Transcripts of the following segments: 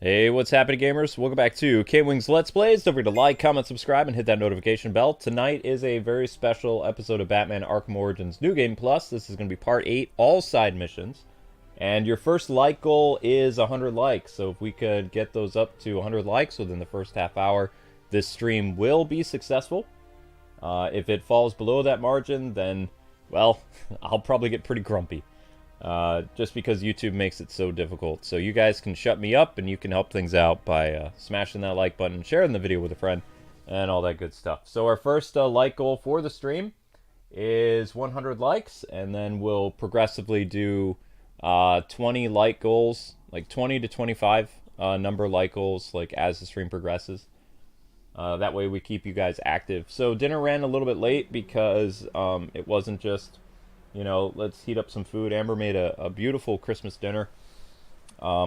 Hey, what's happening, gamers? Welcome back to Kwingsletsplays. Don't forget to like, comment, subscribe, and hit that notification bell. Tonight is a very special episode of Batman Arkham Origins New Game Plus. This is going to be part 8, all side missions. And your first like goal is 100 likes. So if we could get those up to 100 likes within the first half hour, this stream will be successful. If it falls below that margin, then, well, I'll probably get pretty grumpy. Just because YouTube makes it so difficult. So you guys can shut me up, and you can help things out by smashing that like button, sharing the video with a friend, and all that good stuff. So our first like goal for the stream is 100 likes, and then we'll progressively do 20 like goals, like 20 to 25 number like goals, like as the stream progresses. That way we keep you guys active. So dinner ran a little bit late because it wasn't just, you know, let's heat up some food. Amber made a beautiful Christmas dinner,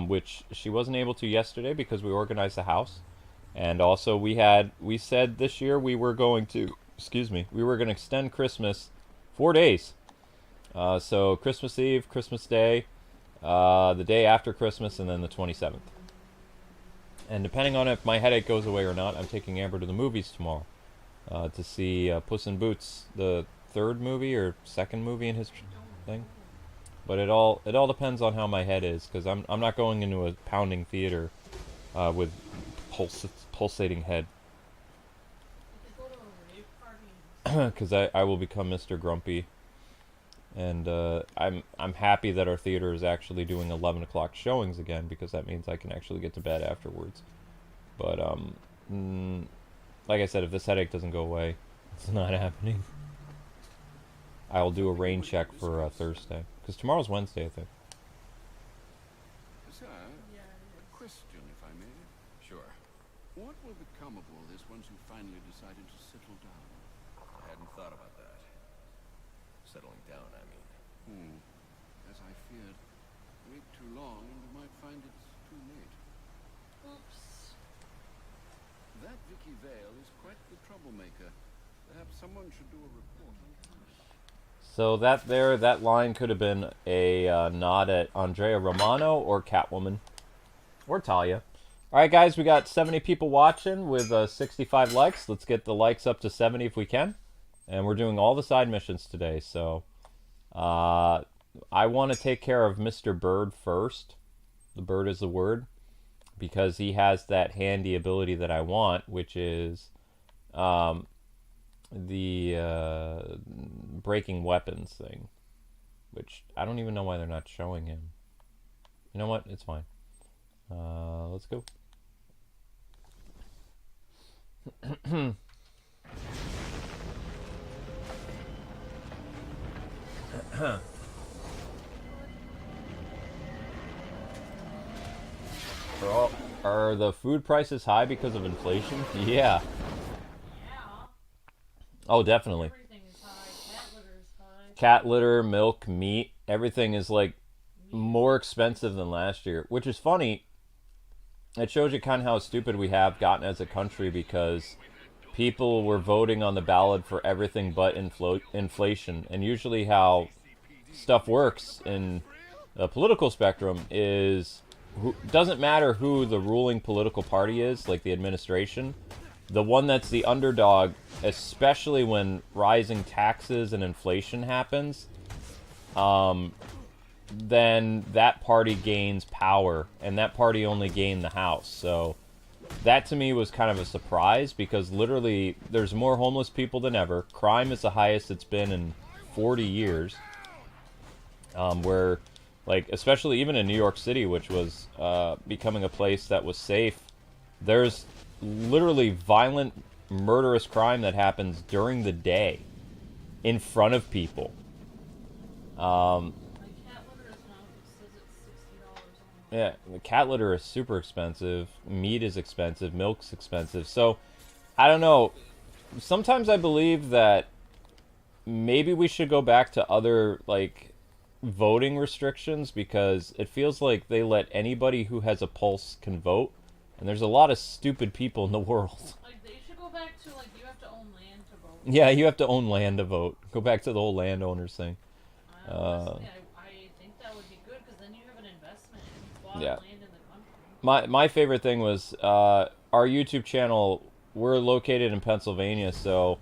which she wasn't able to yesterday because we organized the house. And also we said this year we were going to, we were going to extend Christmas 4 days. So Christmas Eve, Christmas Day, the day after Christmas, and then the 27th. And depending on if my headache goes away or not, I'm taking Amber to the movies tomorrow to see Puss in Boots, the third movie or second movie in his thing. But it all depends on how my head is, because I'm not going into a pounding theater with pulsating head. Because I will become Mr. Grumpy. And I'm happy that our theater is actually doing 11 o'clock showings again, because that means I can actually get to bed afterwards. But like I said, if this headache doesn't go away, it's not happening. I'll do a rain check for Thursday, because tomorrow's Wednesday, I think. Sir, a question, if I may. Sure. What will become of all this once you finally decided to settle down? I hadn't thought about that. Settling down, I mean. As I feared. Wait too long and you might find it's too late. Oops. That Vicky Vale is quite the troublemaker. Perhaps someone should do a report on her. So that line could have been a nod at Andrea Romano or Catwoman or Talia. All right, guys, we got 70 people watching with 65 likes. Let's get the likes up to 70 if we can. And we're doing all the side missions today. So I want to take care of Mr. Bird first. The bird is the word, because he has that handy ability that I want, which is the breaking weapons thing, which I don't even know why they're not showing him. You know what? It's fine. Let's go. Are the food prices high because of inflation? Yeah. Oh, definitely. Everything is high. Cat litter is high. Cat litter, milk, meat, everything is like more expensive than last year, which is funny. It shows you kind of how stupid we have gotten as a country, because people were voting on the ballot for everything but inflation. And usually how stuff works in the political spectrum is, doesn't matter who the ruling political party is, like the administration. The one that's the underdog, especially when rising taxes and inflation happens, then that party gains power, and that party only gained the House. So that to me was kind of a surprise, because literally there's more homeless people than ever. Crime is the highest it's been in 40 years. Where, like, especially even in New York City, which was becoming a place that was safe, there's literally violent, murderous crime that happens during the day in front of people. My cat litter is now, it says it's $60 Yeah, the cat litter is super expensive. Meat is expensive. Milk's expensive. So, I don't know. Sometimes I believe that maybe we should go back to other, like, voting restrictions, because it feels like they let anybody who has a pulse can vote. And there's a lot of stupid people in the world. Like, they should go back to, like, you have to own land to vote. Yeah, you have to own land to vote. Go back to the whole landowners thing. Honestly, I think that would be good, because then you have an investment. You bought Yeah. land in the country. My favorite thing was our YouTube channel. We're located in Pennsylvania, so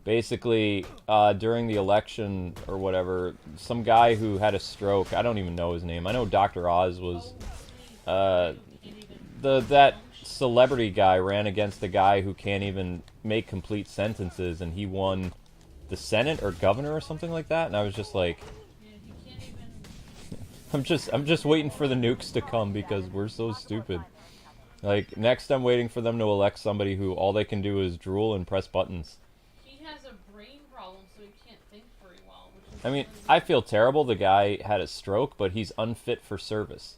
basically during the election or whatever, some guy who had a stroke. I don't even know his name. I know Dr. Oz was that celebrity guy ran against the guy who can't even make complete sentences, and he won the Senate or governor or something like that. And I was just like, I'm just waiting for the nukes to come because we're so stupid. Like, next I'm waiting for them to elect somebody who all they can do is drool and press buttons. He has a brain problem, so he can't think very well. Which is I mean, I feel terrible the guy had a stroke, but he's unfit for service.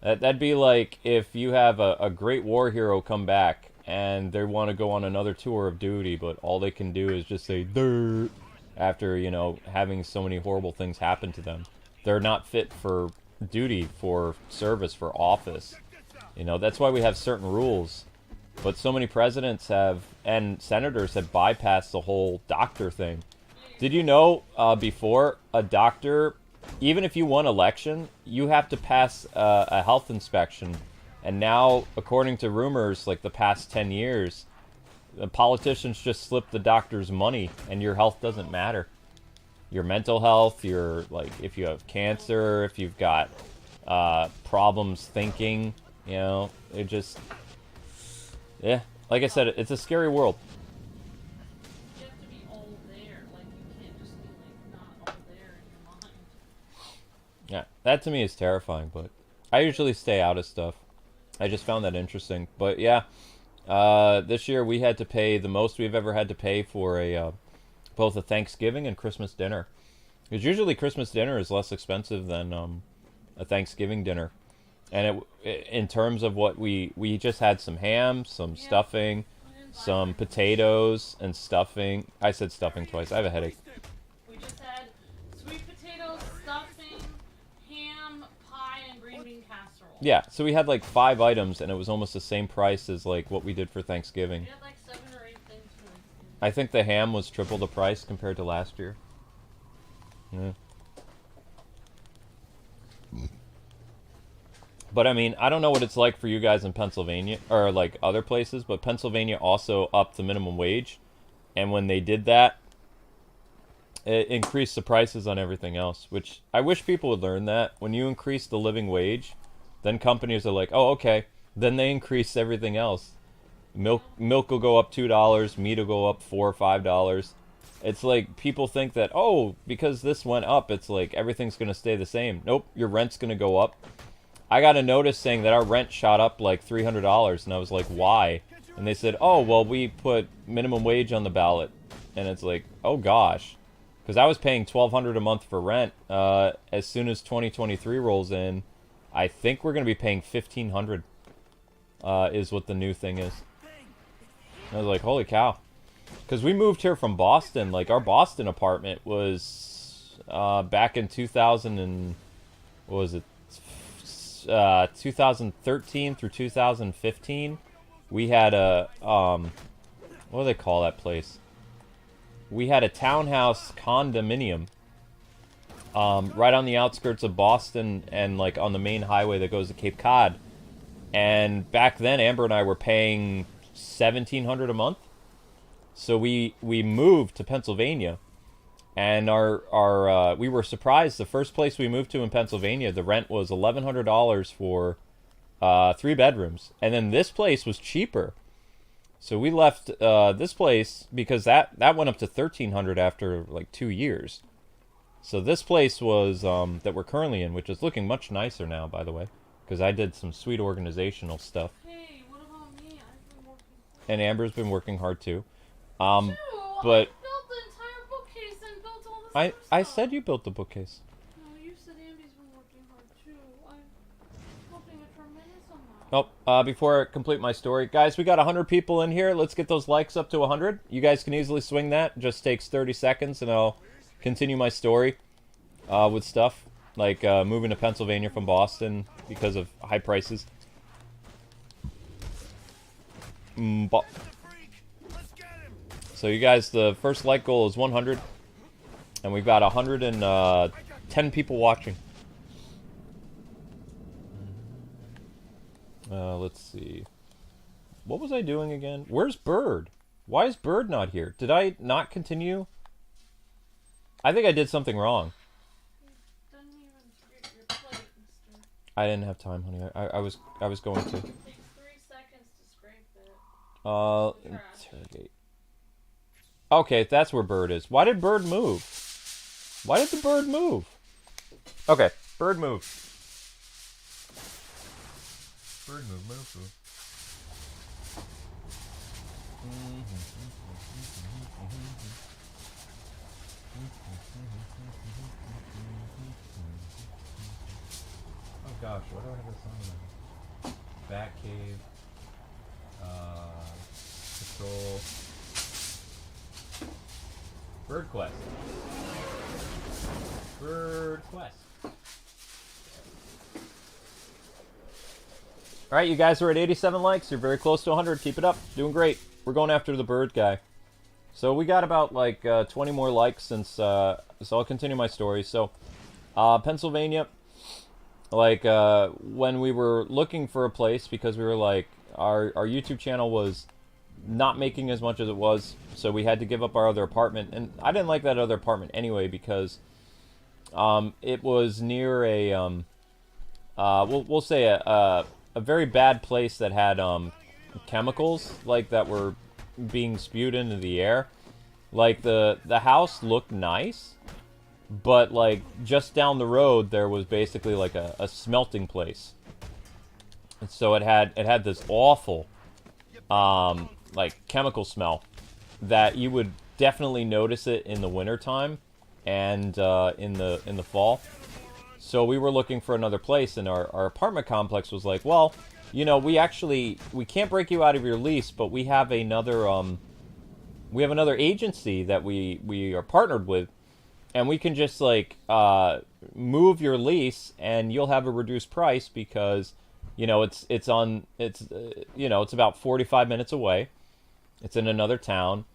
That'd be like if you have a great war hero come back and they want to go on another tour of duty, but all they can do is just say dirt after, you know, having so many horrible things happen to them. They're not fit for duty, for service, for office. You know, that's why we have certain rules. But so many presidents have, and senators have bypassed the whole doctor thing. Did you know, before, a doctor, even if you won election, you have to pass a health inspection. And now, according to rumors, like the past 10 years, the politicians just slip the doctors money, and your health doesn't matter. Your mental health, your, like, if you have cancer, if you've got problems thinking, you know, it just, yeah, like I said, it's a scary world. you have to be all there. Like, you can't just be, like, not all there in your mind. Yeah, that to me is terrifying, but I usually stay out of stuff. I just found that interesting. But yeah, this year we had to pay the most we've ever had to pay for a both a Thanksgiving and Christmas dinner. Because usually Christmas dinner is less expensive than a Thanksgiving dinner. And in terms of what we just had some ham, some stuffing, some potatoes and stuffing. I said stuffing twice. I have a headache. We just had sweet potatoes, stuffing, ham, pie, and green bean casserole. Yeah, so we had like 5 items, and it was almost the same price as like what we did for Thanksgiving. We had like 7 or 8 things for Thanksgiving. I think the ham was triple the price compared to last year. Yeah. But I mean, I don't know what it's like for you guys in Pennsylvania, or like other places, but Pennsylvania also upped the minimum wage. And when they did that, it increased the prices on everything else, which I wish people would learn that. When you increase the living wage, then companies are like, oh, okay. Then they increase everything else. Milk will go up $2, meat will go up $4 or $5. It's like people think that, oh, because this went up, it's like everything's going to stay the same. Nope, your rent's going to go up. I got a notice saying that our rent shot up like $300, and I was like, why? And they said, oh, well, we put minimum wage on the ballot. And it's like, oh gosh. Because I was paying $1,200 a month for rent. As soon as 2023 rolls in, I think we're going to be paying $1,500 is what the new thing is. I was like, holy cow. Because we moved here from Boston. Like, our Boston apartment was back in 2000 and, what was it? 2013 through 2015. We had a, what do they call that place? We had a townhouse condominium right on the outskirts of Boston and like on the main highway that goes to Cape Cod. And back then, Amber and I were paying $1,700 a month. So we moved to Pennsylvania, and we were surprised. The first place we moved to in Pennsylvania, the rent was $1,100 for 3 bedrooms, and then this place was cheaper. So we left this place because that went up to $1,300 after like 2 years. So this place was that we're currently in, which is looking much nicer now, by the way, because I did some sweet organizational stuff. Hey, what about me? I've been working. And Amber's been working hard too. But But I built the entire bookcase and built all this other I stuff. said you built the bookcase. No, you said Andy's been working hard too. I'm helping a tremendous amount. Oh, before I complete my story, guys, we got 100 people in here. Let's get those likes up to 100. You guys can easily swing that. It just takes 30 seconds, and I'll continue my story with stuff like moving to Pennsylvania from Boston because of high prices. So you guys, the first like goal is 100, and we've got 110 people watching. Let's see. What was I doing again? Where's Bird? Why is Bird not here? Did I not continue? I think I did something wrong. Didn't even get your plate, mister. I didn't have time, honey. I was going to. It takes 3 seconds to scrape it. Interrogate. Okay, that's where Bird is. Why did Bird move? Why did the bird move? Okay, bird move. Bird move, move. Oh gosh, what do I have this on now? Batcave. Patrol. Bird Quest. Bird Quest. Alright, you guys are at 87 likes. You're very close to 100. Keep it up. Doing great. We're going after the bird guy. So we got about like 20 more likes since, so I'll continue my story. So, Pennsylvania, like, when we were looking for a place, because we were like, our YouTube channel was not making as much as it was, so we had to give up our other apartment. And I didn't like that other apartment anyway, because it was near a, we'll say a very bad place that had chemicals, like, that were being spewed into the air. Like, the house looked nice, but, like, just down the road there was basically like a smelting place. And so it had this awful like chemical smell that you would definitely notice it in the wintertime and in the fall. So we were looking for another place, and our apartment complex was like, well, you know, we can't break you out of your lease, but we have another agency that we are partnered with, and we can just like move your lease, and you'll have a reduced price because, you know, it's about 45 minutes away. It's in another town,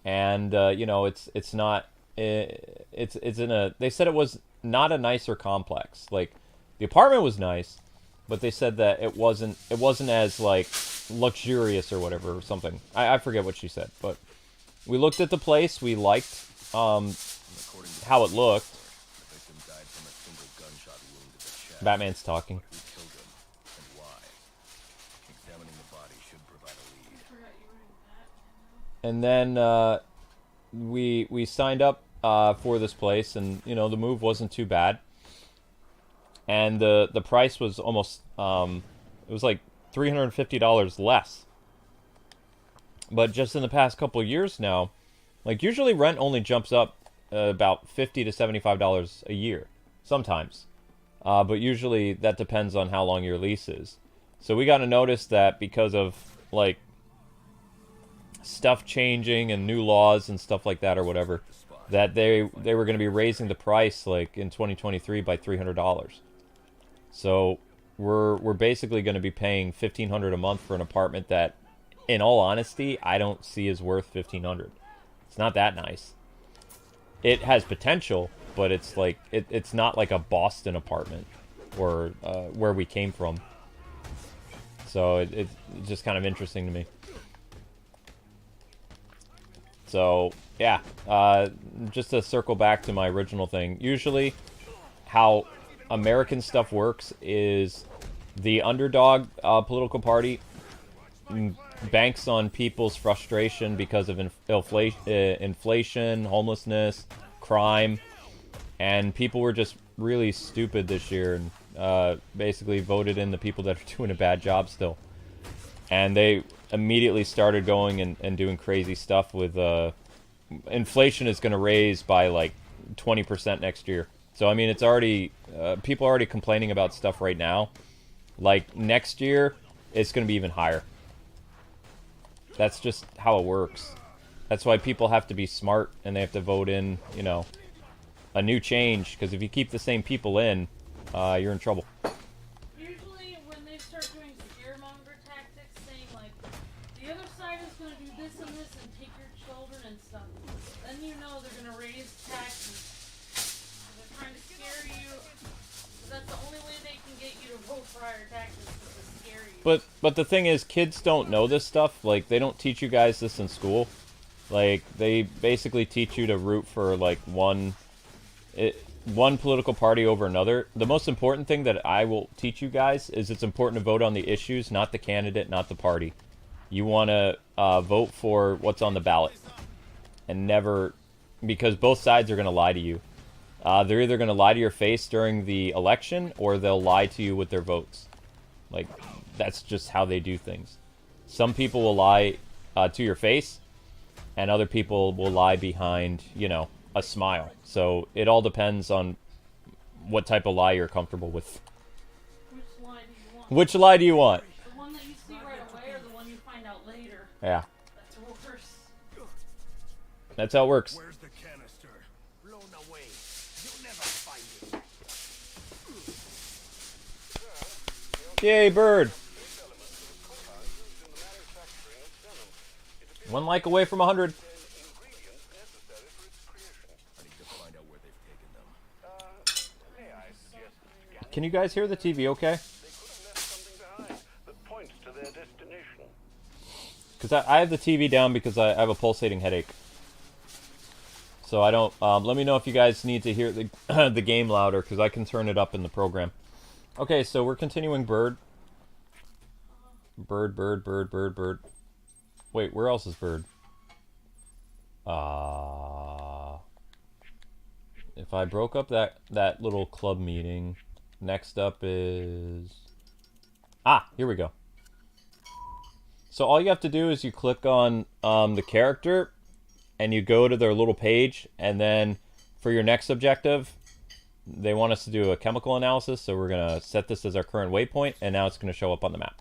and you know, it's in a. They said it was not a nicer complex. Like, the apartment was nice, but they said that it wasn't as like luxurious or whatever or something. I forget what she said, but we looked at the place. We liked how it looked. Batman's talking. And then we signed up for this place, and you know, the move wasn't too bad. And the price was almost it was like $350 less. But just in the past couple of years now, like, usually rent only jumps up about $50 to $75 a year, sometimes. But usually that depends on how long your lease is. So we got to notice that because of like stuff changing and new laws and stuff like that or whatever, that they were going to be raising the price like in 2023 by $300. So we're basically going to be paying $1,500 a month for an apartment that, in all honesty, I don't see is worth $1,500. It's not that nice. It has potential, but it's like it's not like a Boston apartment or where we came from. So it's just kind of interesting to me. So yeah, just to circle back to my original thing. Usually, how American stuff works is the underdog political party banks on people's frustration because of inflation, homelessness, crime, and people were just really stupid this year and basically voted in the people that are doing a bad job still. And they immediately started going and doing crazy stuff with inflation is going to raise by like 20% next year. So I mean, it's already people are already complaining about stuff right now. Like, next year, it's going to be even higher. That's just how it works. That's why people have to be smart, and they have to vote in, you know, a new change. Because if you keep the same people in, you're in trouble. Usually, when they start doing scaremonger tactics, saying like, the other side is going to do this and take your children and stuff, then you know they're going to raise taxes. They're trying to scare you. That's the only way they can get you to vote for higher taxes, is to scare But the thing is, kids don't know this stuff. Like, they don't teach you guys this in school. Like, they basically teach you to root for, like, one political party over another. The most important thing that I will teach you guys is it's important to vote on the issues, not the candidate, not the party. You want to vote for what's on the ballot. And never... Because both sides are going to lie to you. They're either going to lie to your face during the election, or they'll lie to you with their votes. Like, that's just how they do things. Some people will lie to your face, and other people will lie behind, you know, a smile. So it all depends on what type of lie you're comfortable with. Which lie do you want? Which lie do you want? The one that you see right away, or the one you find out later? Yeah. That's worse. That's how it works. Where's the canister? Blown away. You'll never find it. Yay, bird! 1 like away from 100. Can you guys hear the TV okay? Because I have the TV down because I have a pulsating headache. So I don't... let me know if you guys need to hear the, the game louder, because I can turn it up in the program. Okay, so we're continuing Bird. Bird. Wait, where else is Bird? If I broke up that little club meeting, next up is... here we go. So all you have to do is you click on the character, and you go to their little page, and then for your next objective, they want us to do a chemical analysis, so we're going to set this as our current waypoint, and now it's going to show up on the map.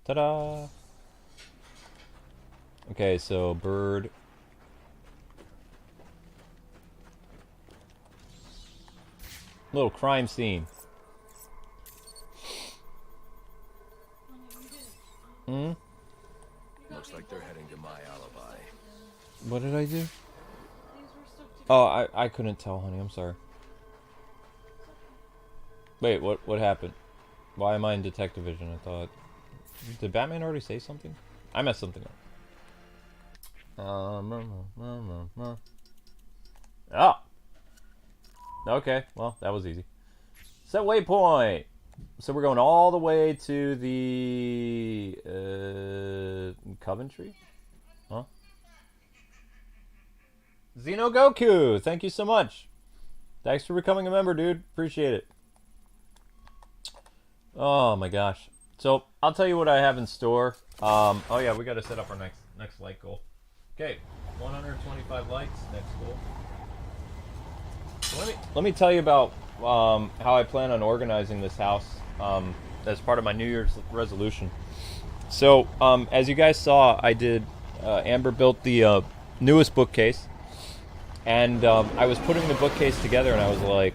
Ta-da! Okay, so Bird. Little crime scene. Looks like they're heading to my alibi. What did I do? Oh, I couldn't tell, honey. I'm sorry. Wait, what happened? Why am I in detective vision? I thought... Did Batman already say something? I messed something up. Oh! Okay, well, that was easy. Set waypoint! So we're going all the way to the... Coventry? Huh? Xeno Goku! Thank you so much! Thanks for becoming a member, dude. Appreciate it. Oh my gosh. So, I'll tell you what I have in store. Oh yeah, we gotta set up our next like goal. Okay, 125 likes, next goal. So let me tell you about how I plan on organizing this house as part of my New Year's resolution. So, as you guys saw, I did, Amber built the newest bookcase, and I was putting the bookcase together, and I was like,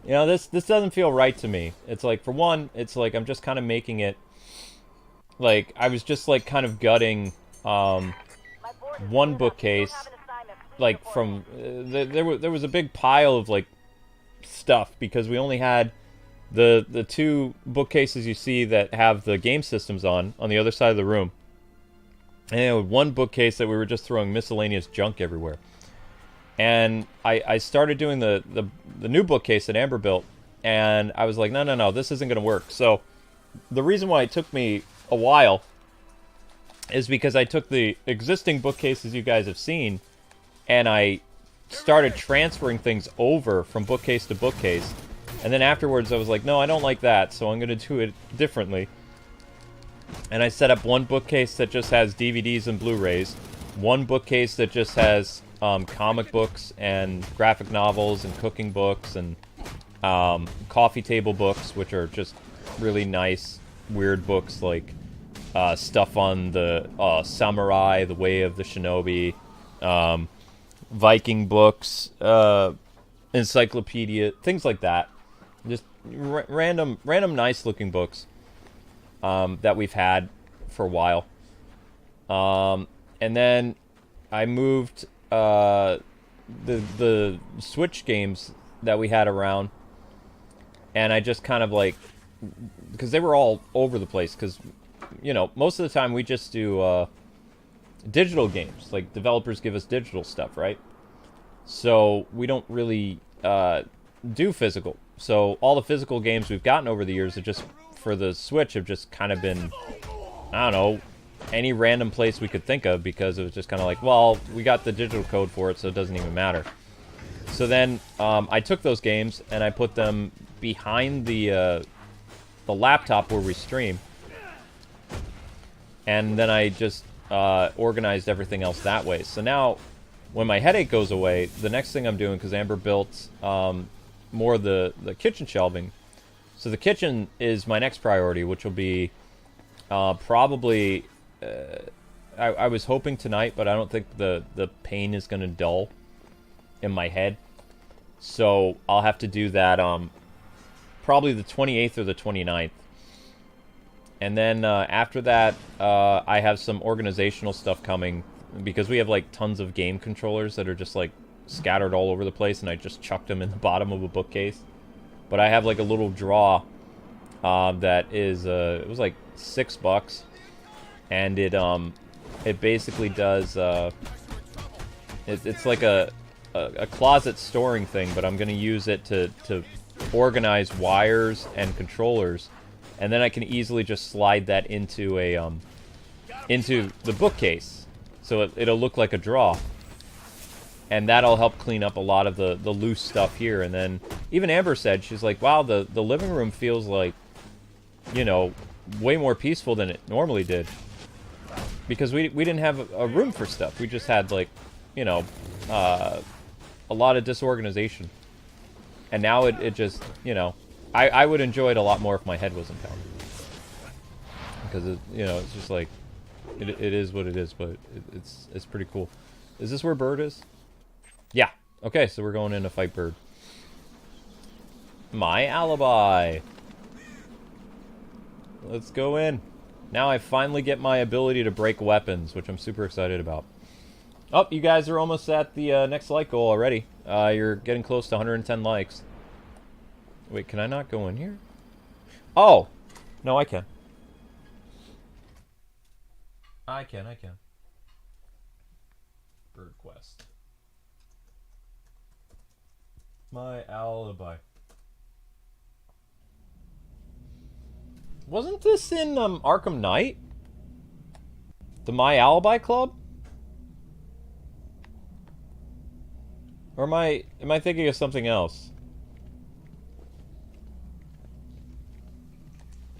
you know, this doesn't feel right to me. It's like, for one, it's like I'm just kind of making it, like, I was just like kind of gutting one bookcase, like from, there was a big pile of like stuff, because we only had the two bookcases you see that have the game systems on the other side of the room. And there was one bookcase that we were just throwing miscellaneous junk everywhere. And I started doing the new bookcase that Amber built, and I was like, no, this isn't going to work. So the reason why it took me a while is because I took the existing bookcases you guys have seen, and I started transferring things over from bookcase to bookcase. And then afterwards I was like, no, I don't like that, so I'm going to do it differently. And I set up one bookcase that just has DVDs and Blu-rays, one bookcase that just has comic books and graphic novels and cooking books and coffee table books, which are just really nice, weird books, like stuff on the samurai, the way of the shinobi, Viking books, encyclopedia, things like that. Just random nice looking books that we've had for a while. And then I moved the Switch games that we had around, and I just kind of like because they were all over the place. Because, you know, most of the time we just do digital games. Like, developers give us digital stuff, right? So we don't really do physical. So all the physical games we've gotten over the years are just, for the Switch, have just kind of been, I don't know, any random place we could think of, because it was just kind of like, well, we got the digital code for it, so it doesn't even matter. So then I took those games and I put them behind the laptop where we stream, and then I just organized everything else that way. So now, when my headache goes away, the next thing I'm doing, because Amber built more of the kitchen shelving, so the kitchen is my next priority, which will be probably... I was hoping tonight, but I don't think the pain is going to dull in my head. So I'll have to do that probably the 28th or the 29th. And then after that, I have some organizational stuff coming, because we have like tons of game controllers that are just like scattered all over the place, and I just chucked them in the bottom of a bookcase. But I have like a little drawer that is it was like $6. And it basically does, it's like a closet storing thing, but I'm going to use it to organize wires and controllers, and then I can easily just slide that into the bookcase, so it'll look like a drawer, and that'll help clean up a lot of the loose stuff here. And then even Amber said, she's like, wow, the living room feels like, you know, way more peaceful than it normally did. Because we didn't have a room for stuff. We just had, like, you know, a lot of disorganization. And now it just, you know, I would enjoy it a lot more if my head wasn't pounded. Because, you know, it's just like, it is what it is, but it's pretty cool. Is this where Bird is? Yeah. Okay, so we're going in to fight Bird. My Alibi. Let's go in. Now I finally get my ability to break weapons, which I'm super excited about. Oh, you guys are almost at the next like goal already. You're getting close to 110 likes. Wait, can I not go in here? Oh! No, I can. I can. Bird quest. My Alibi. Wasn't this in Arkham Knight? The My Alibi Club? Or am I thinking of something else?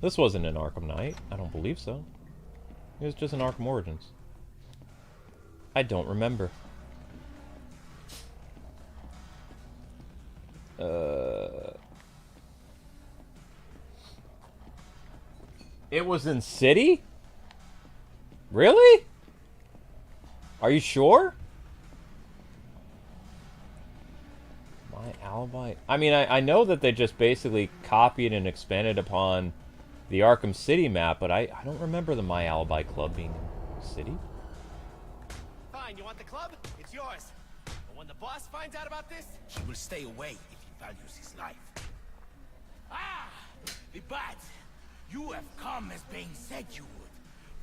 This wasn't in Arkham Knight. I don't believe so. It was just in Arkham Origins. I don't remember. It was in City? Really? Are you sure? My Alibi... I mean, I know that they just basically copied and expanded upon the Arkham City map, but I don't remember the My Alibi Club being in City. Fine, you want the club? It's yours. But when the boss finds out about this, he will stay away if he values his life. Ah! The bat! You have come as Bane said you would.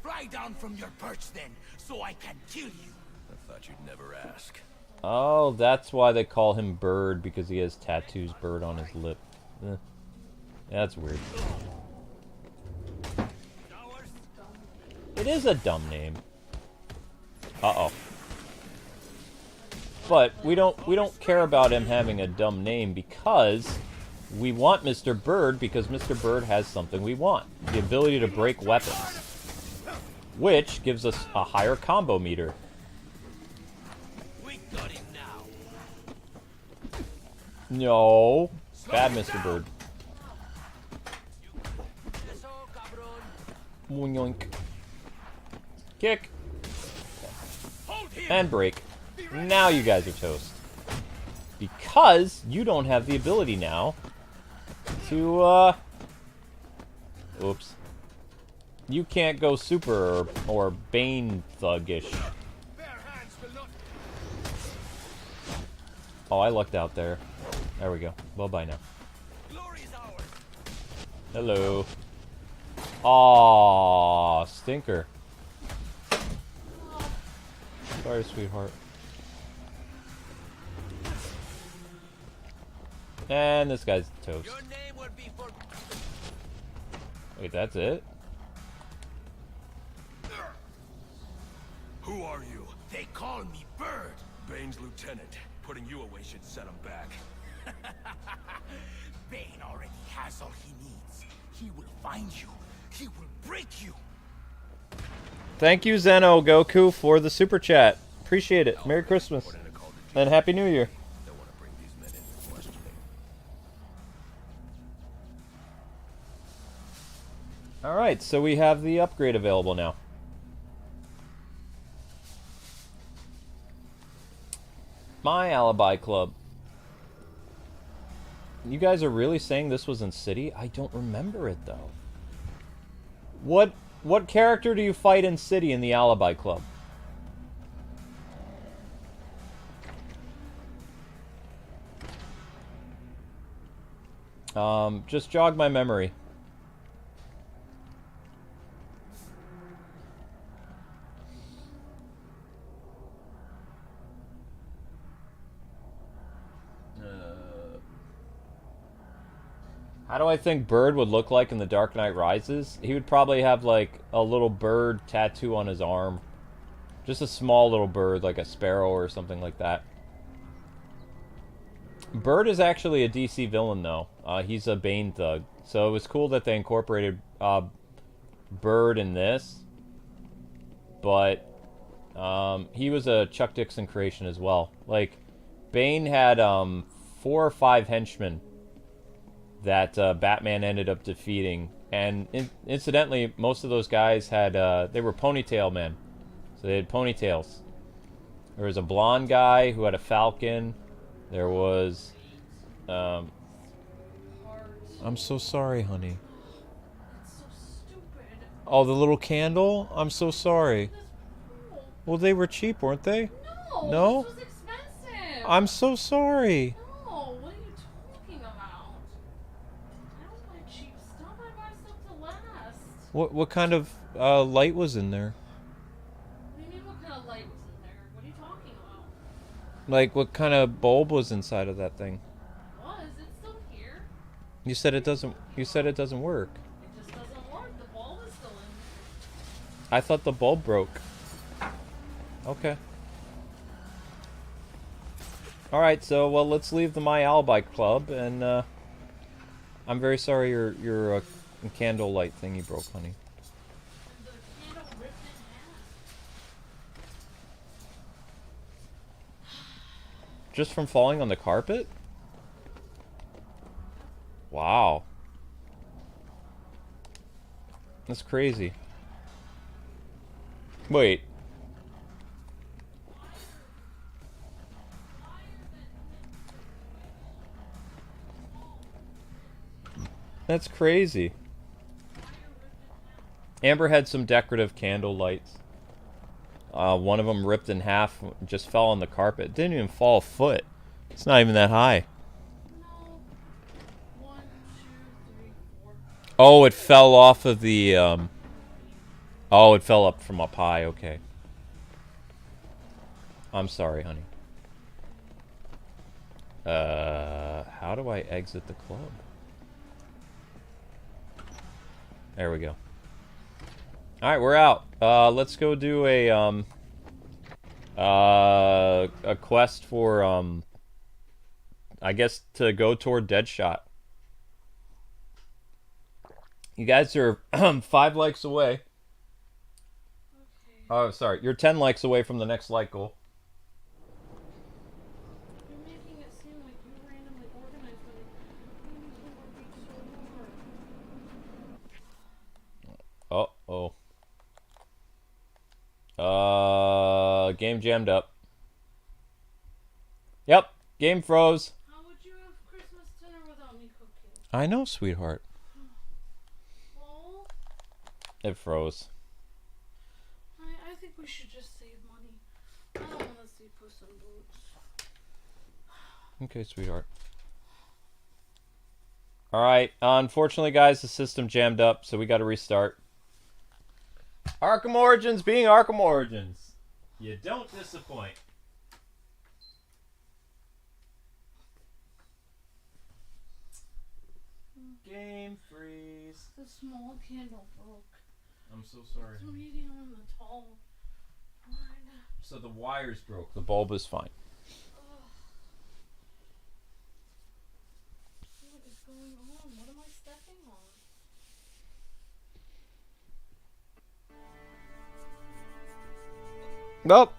Fly down from your perch then, so I can kill you. I thought you'd never ask. Oh, that's why they call him Bird, because he has tattoos Bird on his lip. That's weird. It is a dumb name. Uh-oh. But we don't care about him having a dumb name, because we want Mr. Bird, because Mr. Bird has something we want. The ability to break weapons. Which gives us a higher combo meter. We got him now. No. Bad Mr. Bird. Yoink. Kick. And break. Now you guys are toast. Because you don't have the ability now to, oops. You can't go super or Bane thuggish. Oh, I lucked out there. There we go. Well, bye now. Hello. Aww, stinker. Sorry, sweetheart. And this guy's toast. Your name would be for... Wait, that's it? Who are you? They call me Bird. Bane's lieutenant. Putting you away should set him back. Bane already has all he needs. He will find you. He will break you. Thank you, Zeno Goku, for the super chat. Appreciate it. Merry Christmas. Put in a call to And Happy New Year. Don't want to bring these men into questioning. Alright, so we have the upgrade available now. My Alibi Club. You guys are really saying this was in City? I don't remember it, though. What character do you fight in City in the Alibi Club? Just jog my memory. How do I think Bird would look like in The Dark Knight Rises? He would probably have, like, a little bird tattoo on his arm. Just a small little bird, like a sparrow or something like that. Bird is actually a DC villain, though. He's a Bane thug. So it was cool that they incorporated Bird in this. But he was a Chuck Dixon creation as well. Like, Bane had 4 or 5 henchmen that Batman ended up defeating. And incidentally, most of those guys had, they were ponytail men. So they had ponytails. There was a blonde guy who had a falcon. There was, I'm so sorry, honey. It's so stupid. Oh, the little candle? I'm so sorry. Well, they were cheap, weren't they? No. No? This was expensive. I'm so sorry. No, what are you talking about? I don't buy cheap stuff. I buy stuff to last. What kind of light was in there? What do you mean what kind of light was in there? What are you talking about? Like, what kind of bulb was inside of that thing? It's still here. You said it doesn't. You said it doesn't work. It just doesn't work. The bulb is still in. I thought the bulb broke. Okay. All right. So, well, let's leave the My Alibi Club, and I'm very sorry your candle light thingy broke, honey. The candle ripped in half. Just from falling on the carpet? Wow. That's crazy. Wait. That's crazy. Amber had some decorative candle lights. One of them ripped in half, just fell on the carpet. It didn't even fall a foot. It's not even that high. No. 1, 2, 3, 4. Oh, it fell off of the, Oh, it fell up from up high, okay. I'm sorry, honey. How do I exit the club? There we go. Alright, we're out. Let's go do a quest for, I guess to go toward Deadshot. You guys are 5 likes away. Okay. Oh, sorry. You're 10 likes away from the next like goal. You're making it seem like you randomly organized them. You need to work so hard. Game jammed up. Yep, game froze. How would you have Christmas dinner without me cooking? I know, sweetheart. Well, It froze. I think we should just save money. I don't want to see Puss in Boots. Okay, sweetheart. Alright, unfortunately, guys, the system jammed up, so we gotta restart. Arkham Origins being Arkham Origins. You don't disappoint. Game freeze. The small candle broke. I'm so sorry. It's medium and the tall one. So the wires broke. The bulb is fine. What is going on? What am I stepping on? Well,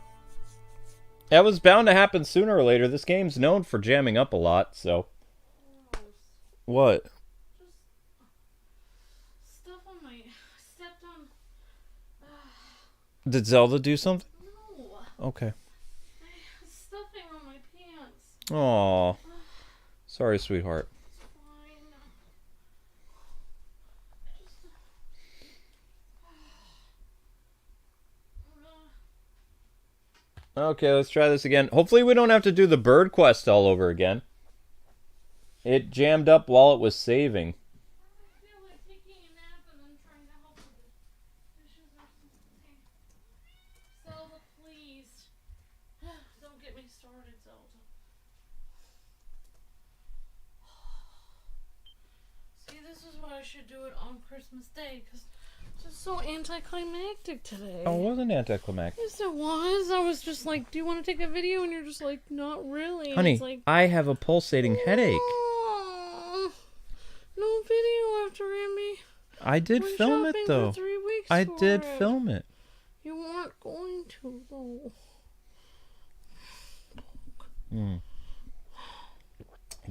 that was bound to happen sooner or later. This game's known for jamming up a lot, so. Gross. What? Just stuff on my. I stepped on. Did Zelda do something? No. Okay. Stuffing on my pants. Aw. Sorry, sweetheart. It's fine. Just. Okay, let's try this again. Hopefully we don't have to do the bird quest all over again. It jammed up while it was saving. I feel like taking a nap and then trying to help with the dishes or something. Zelda, please. Don't get me started, Zelda. See, this is why I should do it on Christmas Day, because it's just so anticlimactic today. Oh, it wasn't anticlimactic. Yes, it was. I was just like, do you want to take a video? And you're just like, not really. And Honey, it's like, I have a pulsating headache. "Oh, no video after Amy. I did Went film it, shopping though. For 3 weeks I for did it. film it. You weren't going to, though.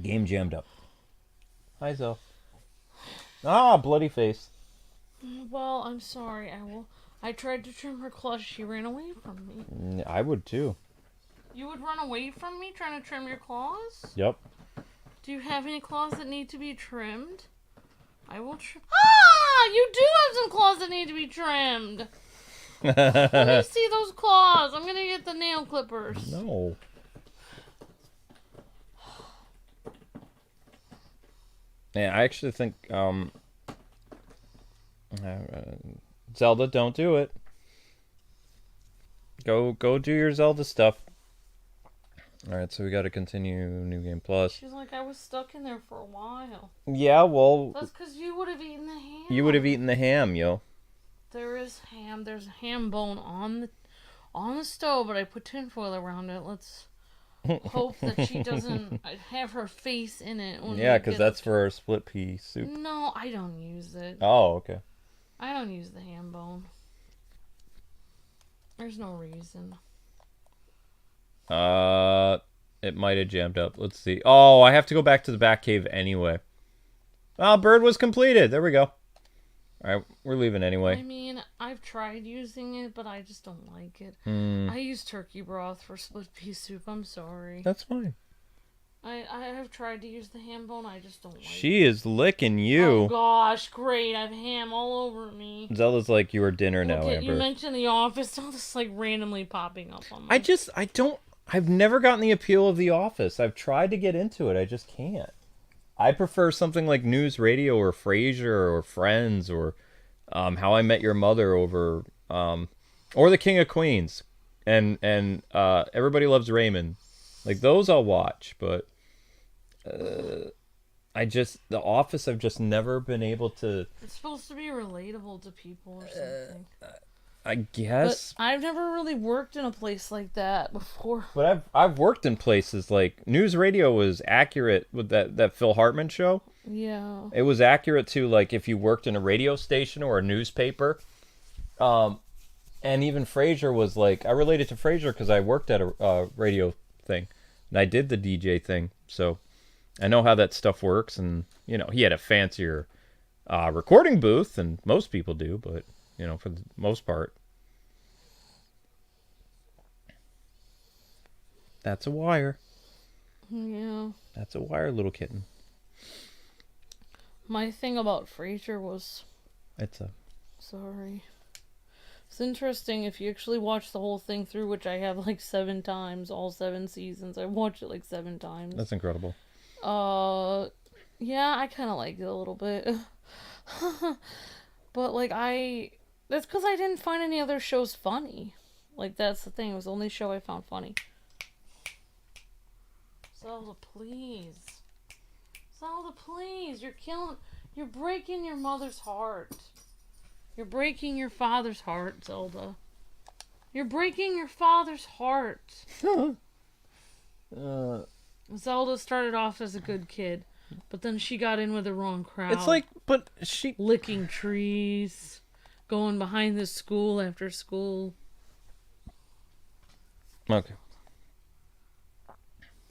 Game jammed up. Hi, Zell. Ah, bloody face. Well, I'm sorry. I tried to trim her claws. She ran away from me. I would, too. You would run away from me trying to trim your claws? Yep. Do you have any claws that need to be trimmed? I will trim. Ah! You do have some claws that need to be trimmed. Let me see those claws. I'm gonna get the nail clippers. No. Yeah, I actually think, Zelda, don't do it. Go do your Zelda stuff. Alright, so we gotta continue New Game Plus. She's like, I was stuck in there for a while. Yeah, well, That's because you would have eaten the ham. you would have eaten the ham, yo. There is ham. There's a ham bone on the stove, but I put tinfoil around it. Let's hope that she doesn't have her face in it. When Yeah, we because get that's for our split pea soup. No, I don't use it. Oh, okay. I don't use the ham bone. There's no reason. It might have jammed up. Let's see. Oh, I have to go back to the Batcave anyway. Oh, bird was completed. There we go. Alright, we're leaving anyway. I mean, I've tried using it, but I just don't like it. Hmm. I use turkey broth for split pea soup. I'm sorry. That's fine. I have tried to use the ham bone. I just don't like it. She is licking Oh you. gosh, great. I have ham all over me. Zelda's like your dinner now, Okay, Amber. you mentioned The Office. All this like randomly popping up on my... I've never gotten the appeal of The Office. I've tried to get into it. I just can't. I prefer something like News Radio or Frasier or Friends or How I Met Your Mother over or The King of Queens and Everybody Loves Raymond. Like those I'll watch, but The Office I've just never been able to. It's supposed to be relatable to people or something. I guess. But I've never really worked in a place like that before. But I've worked in places like News Radio was accurate with that Phil Hartman show. Yeah. It was accurate to like if you worked in a radio station or a newspaper. And even Frasier was like, I related to Frasier because I worked at a radio thing and I did the DJ thing, so I know how that stuff works. And you know, he had a fancier recording booth than most people do, but you know, for the most part. That's a wire. Yeah. That's a wire, little kitten. My thing about Frasier was... It's a... Sorry. It's interesting if you actually watch the whole thing through, which I have like 7 times, all 7 seasons. I watched it like 7 times. That's incredible. Yeah, I kind of liked it a little bit. But, like, that's because I didn't find any other shows funny. Like, that's the thing. It was the only show I found funny. Zelda, please. Zelda, please. You're breaking your mother's heart. You're breaking your father's heart, Zelda. You're breaking your father's heart. Zelda started off as a good kid, but then she got in with the wrong crowd. It's like, but she... Licking trees, going behind the school after school. Okay.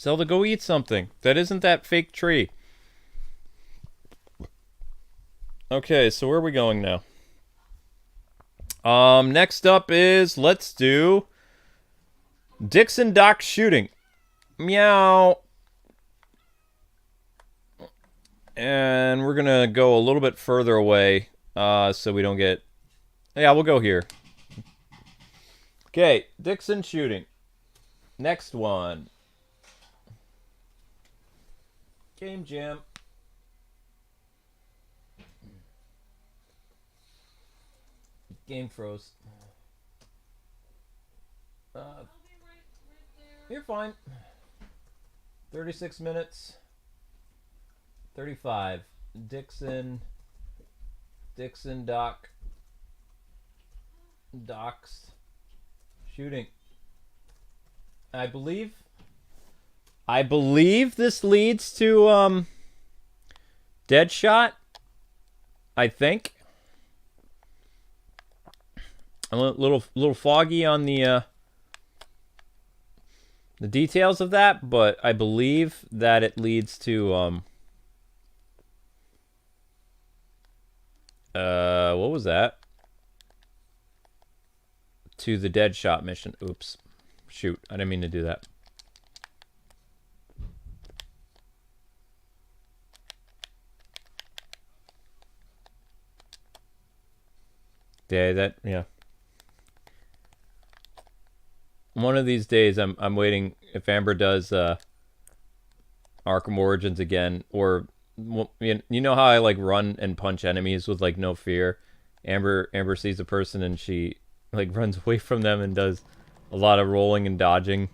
Zelda, go eat something. That isn't that fake tree. Okay, so where are we going now? Next up is, let's do Dixon Doc shooting. Meow. And we're gonna go a little bit further away, so we don't get... Yeah, we'll go here. Okay, Dixon shooting. Next one. Game jam. Game froze. You're fine. 36 minutes. 35. Dixon Doc. Docs. Shooting. I believe this leads to Deadshot. I think. I'm a little foggy on the details of that, but I believe that it leads to what was that? To the Deadshot mission. Oops. Shoot, I didn't mean to do that. Yeah. One of these days, I'm waiting if Amber does Arkham Origins again, or you know how I like run and punch enemies with like no fear. Amber sees a person and she like runs away from them and does a lot of rolling and dodging.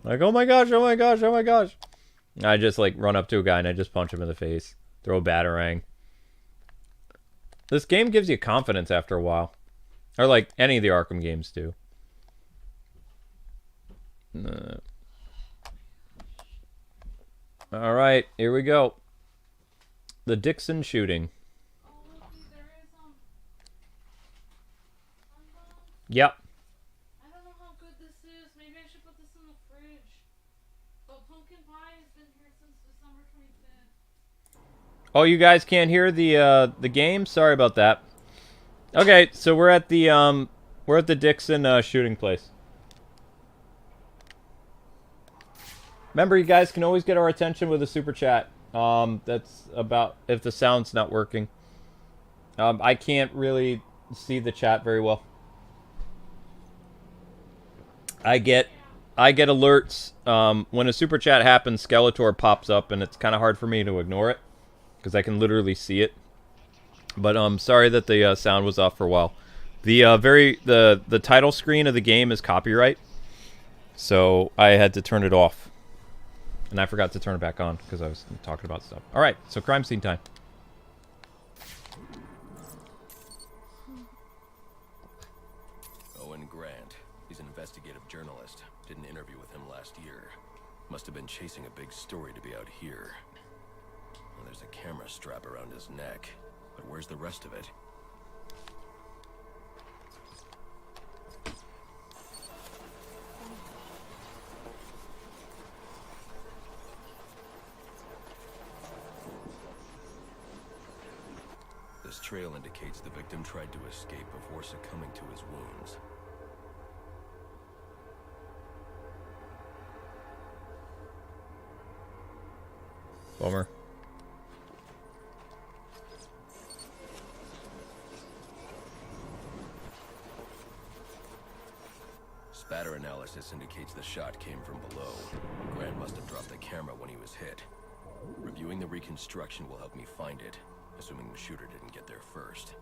Like, oh my gosh, oh my gosh, oh my gosh. I just like run up to a guy and I just punch him in the face. Throw a batarang. This game gives you confidence after a while. Or like any of the Arkham games do. Alright, here we go. The Dixon shooting. Yep. I don't know how good this is. Maybe I should put this in the fridge. But pumpkin pie has been here since December 25th. Oh, you guys can't hear the game? Sorry about that. Okay, so we're at the Dixon shooting place. Remember, you guys can always get our attention with a super chat. That's about if the sound's not working. I can't really see the chat very well. I get alerts when a super chat happens. Skeletor pops up, and it's kind of hard for me to ignore it because I can literally see it. But sorry that the sound was off for a while. The title screen of the game is copyright, so I had to turn it off. And I forgot to turn it back on because I was talking about stuff. All right, so crime scene time. Owen Grant. He's an investigative journalist. Did an interview with him last year. Must have been chasing a big story to be out here. Well, there's a camera strap around his neck. But where's the rest of it? This trail indicates the victim tried to escape before succumbing to his wounds. Bummer. Spatter analysis indicates the shot came from below. Grant must have dropped the camera when he was hit. Reviewing the reconstruction will help me find it, assuming the shooter didn't get there first.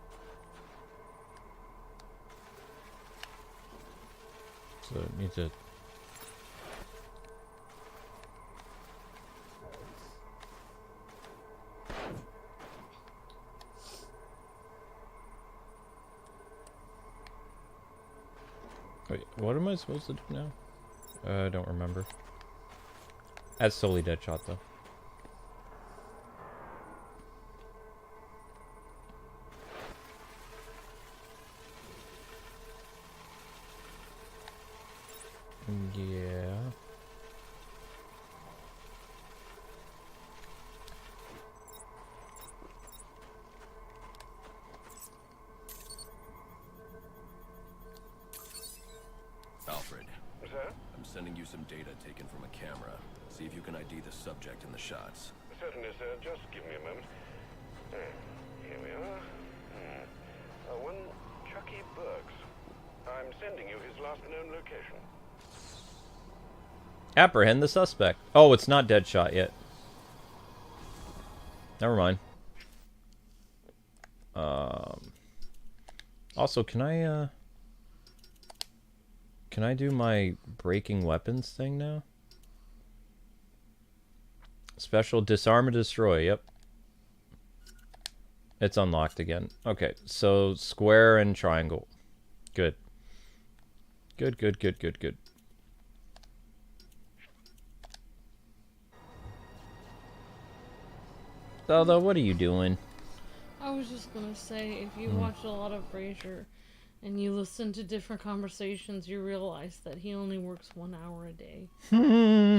So it needs to... Wait, what am I supposed to do now? I don't remember. That's solely Deadshot, though. Yeah. Alfred, Sir? I'm sending you some data taken from a camera. See if you can ID the subject in the shots. Certainly, sir. Just give me a moment. Here we are. One Chucky Burks. I'm sending you his last known location. Apprehend the suspect. Oh, it's not Deadshot yet. Never mind. Also, can I do my breaking weapons thing now? Special disarm and destroy, yep. It's unlocked again. Okay, so square and triangle. Good. Good, good, good, good, good. Although, what are you doing? I was just gonna say, if you watch a lot of Frasier and you listen to different conversations, you realize that he only works 1 hour a day.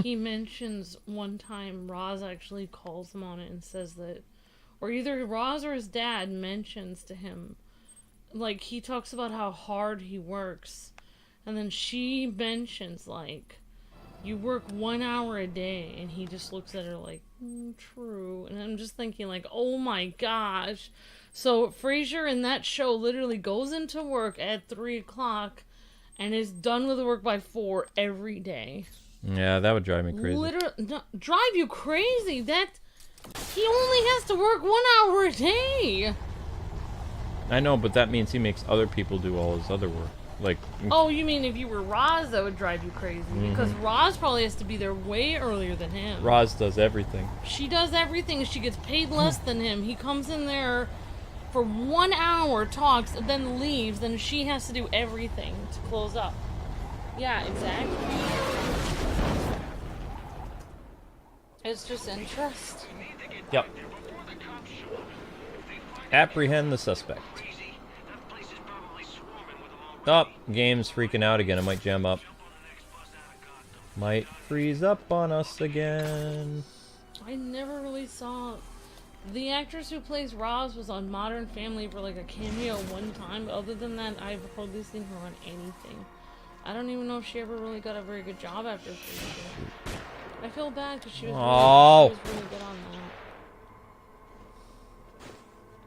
He mentions one time Roz actually calls him on it and says that, or either Roz or his dad mentions to him, like, he talks about how hard he works, and then she mentions, like, you work 1 hour a day, and he just looks at her like, true. And I'm just thinking, like, oh my gosh. So Frasier in that show literally goes into work at 3 o'clock and is done with the work by 4 every day. Yeah, that would drive me crazy. No, drive you crazy? That he only has to work 1 hour a day. I know, but that means he makes other people do all his other work. Like, oh, you mean if you were Roz, that would drive you crazy? Because Roz probably has to be there way earlier than him. Roz does everything. She does everything. She gets paid less than him. He comes in there for 1 hour, talks, and then leaves. Then she has to do everything to close up. Yeah, exactly. It's just interest. Yep. Apprehend the suspect. Oh, game's freaking out again. It might jam up. Might freeze up on us again. I never really saw... The actress who plays Roz was on Modern Family for like a cameo one time. Other than that, I've hardly seen her on anything. I don't even know if she ever really got a very good job after Frasier. I feel bad because she was really good on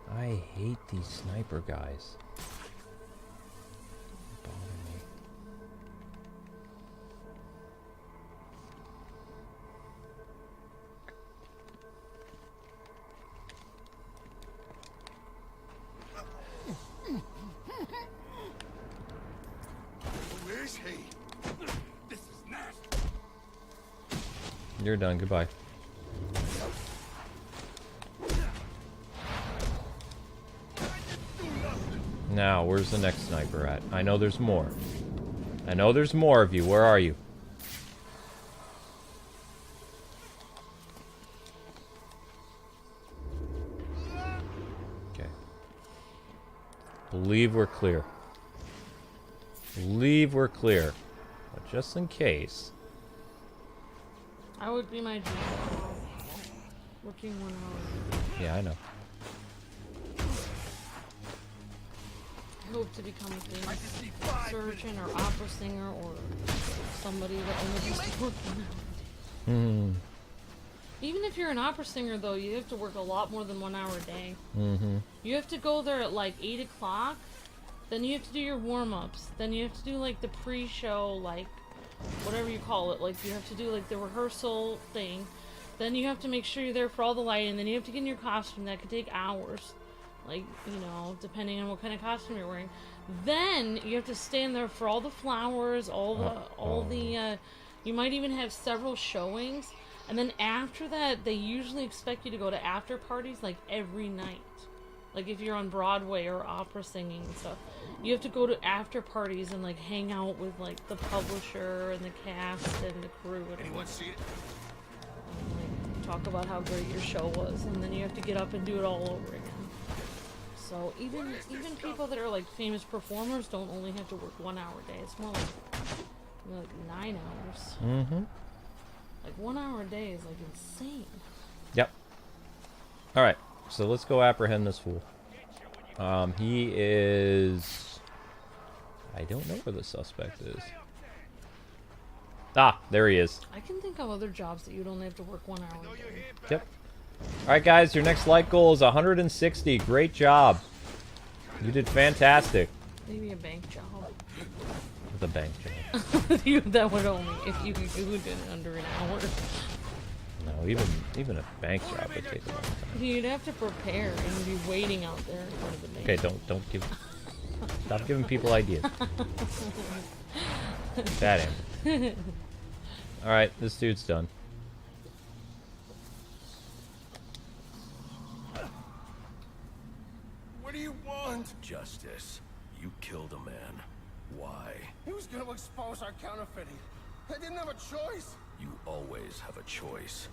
that. I hate these sniper guys. You're done. Goodbye. Now, where's the next sniper at? I know there's more. I know there's more of you. Where are you? Okay. Believe we're clear. Believe we're clear. But just in case... I would be my dream. Working 1 hour. Yeah, I know. I hope to become a famous surgeon or opera singer or somebody that only has to work 1 hour. Even if you're an opera singer, though, you have to work a lot more than 1 hour a day. You have to go there at like 8 o'clock. Then you have to do your warm-ups. Then you have to do like the pre-show, like whatever you call it. Like you have to do like the rehearsal thing. Then you have to make sure you're there for all the lighting. Then you have to get in your costume. That could take hours. Like, you know, depending on what kind of costume you're wearing. Then you have to stand there for all the flowers, all the you might even have several showings. And then after that, they usually expect you to go to after parties like every night. Like if you're on Broadway or opera singing and stuff. You have to go to after parties and like hang out with like the publisher and the cast and the crew and Anyone see it? like, talk about how great your show was, and then you have to get up and do it all over again. So even people that are like famous performers don't only have to work 1 hour a day. It's more like 9 hours. Mm-hmm. Like 1 hour a day is like insane. Yep. All right. So let's go apprehend this fool. He is... I don't know where the suspect is. Ah, there he is. I can think of other jobs that you'd only have to work 1 hour a day. Yep. Alright guys, your next like goal is 160. Great job. You did fantastic. Maybe a bank job. With a bank job. That would only, if you could do it in under an hour. No, even a bank job would take a long time. You'd have to prepare and be waiting out there in front of the bank. Okay, don't give... Stop giving people ideas. Bad answer. Alright, this dude's done. What do you want? Justice. You killed a man. Why? He was gonna expose our counterfeiting. I didn't have a choice. You always have a choice.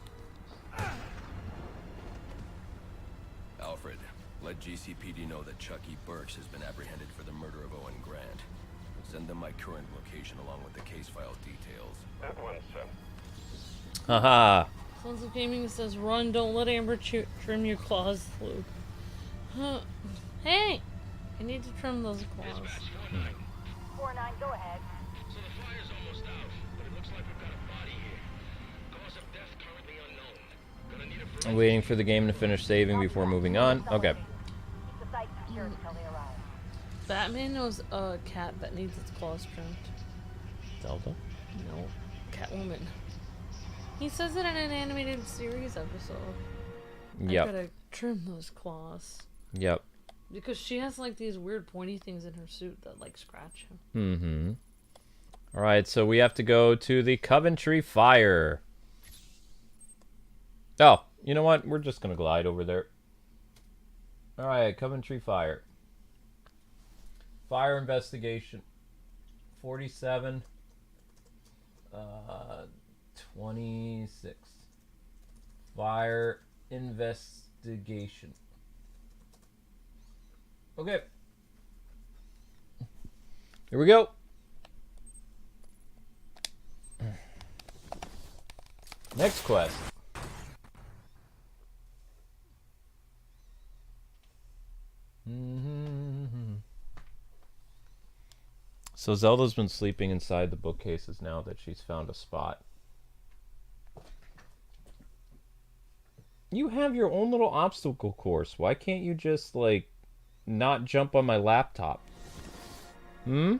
Alfred, let GCPD know that Chucky Burks has been apprehended for the murder of Owen Grant. Send them my current location along with the case file details. At once, sir. Haha. Sons of Gaming says, run, don't let Amber trim your claws, Luke. Huh. Hey! I need to trim those claws. 4-9, go ahead. So the fire's almost out, but it looks like we've got a body here. Cause of death currently unknown. Gonna need a I'm waiting for the game to finish saving before moving on. Okay. Keep the site secure until they arrive. Batman knows a cat that needs its claws trimmed. Zelda? No. Catwoman. He says it in an animated series episode. Yep. I gotta trim those claws. Yep. Because she has like these weird pointy things in her suit that like scratch him. Mm-hmm. Alright, so we have to go to the Coventry Fire. Oh, you know what? We're just gonna glide over there. Alright, Coventry Fire. Fire investigation. 47. 26. Fire investigation. Okay. Here we go. Next quest. So Zelda's been sleeping inside the bookcases now that she's found a spot. You have your own little obstacle course. Why can't you just, like, not jump on my laptop? Hmm?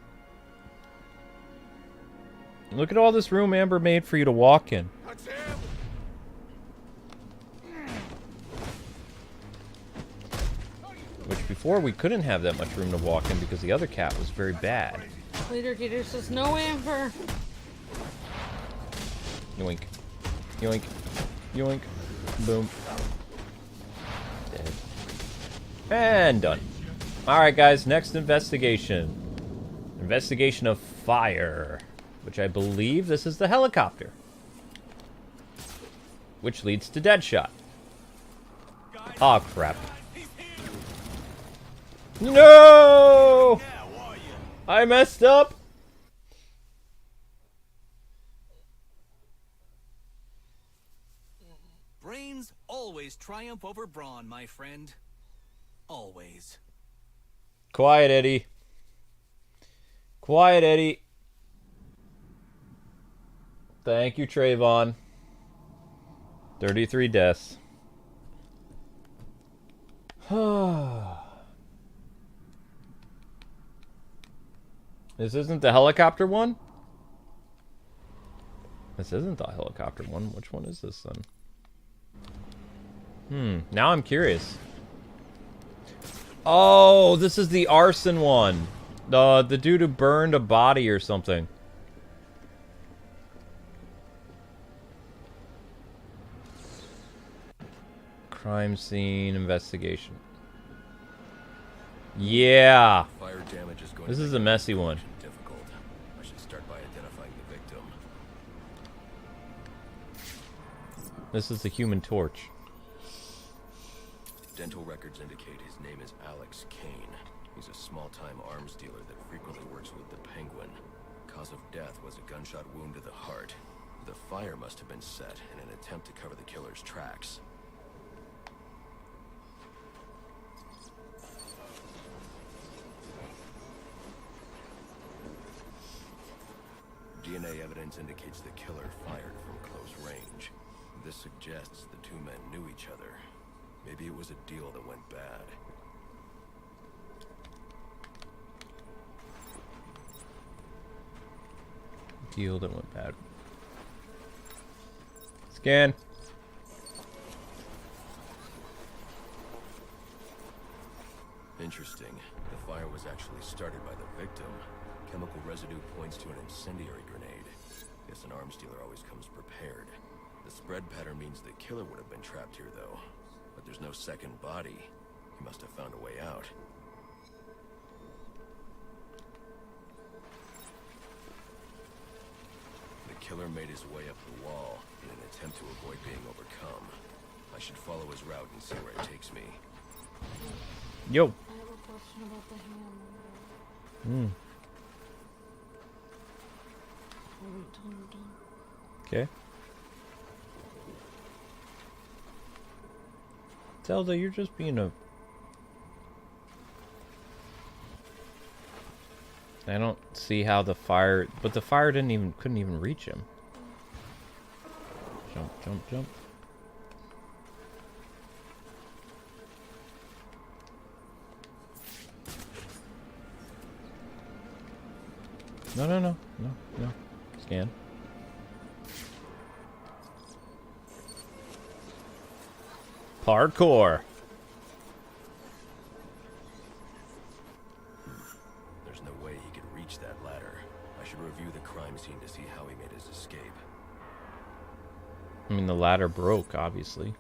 Look at all this room Amber made for you to walk in. That's him. Which before we couldn't have that much room to walk in because the other cat was very bad. Leader Gator says, no Amber. Yoink. Yoink. Yoink. Boom. Dead. And done. Alright guys, next investigation. Investigation of fire. Which I believe this is the helicopter. Which leads to Deadshot. Aw, crap. No! I messed up! Brains always triumph over brawn, my friend. Always. Quiet, Eddie. Quiet, Eddie. Thank you, Trayvon. 33 deaths. This isn't the helicopter one? This isn't the helicopter one. Which one is this then? Now I'm curious. Oh, this is the arson one. The dude who burned a body or something. Crime scene investigation. Yeah. Fire damage is going This to is make a messy one. difficult. I should start by identifying the victim. This is the Human Torch. Dental records indicate his name is Alex Kane. He's a small-time arms dealer that frequently works with the Penguin. Cause of death was a gunshot wound to the heart. The fire must have been set in an attempt to cover the killer's tracks. DNA evidence indicates the killer fired from close range. This suggests the two men knew each other. Maybe it was a deal that went bad. Deal that went bad. Scan. Interesting. The fire was actually started by the victim. Chemical residue points to an incendiary grenade. Guess an arms dealer always comes prepared. The spread pattern means the killer would have been trapped here, though. But there's no second body. He must have found a way out. The killer made his way up the wall in an attempt to avoid being overcome. I should follow his route and see where it takes me. Yo. I have a question about the hand. I'll wait till you're done. Okay. Zelda, you're just being a... I don't see how the fire... But the fire couldn't even reach him. Jump, jump, jump. No, no, no. No, no. Scan. Parkour. There's no way he could reach that ladder. I should review the crime scene to see how he made his escape. I mean, the ladder broke, obviously.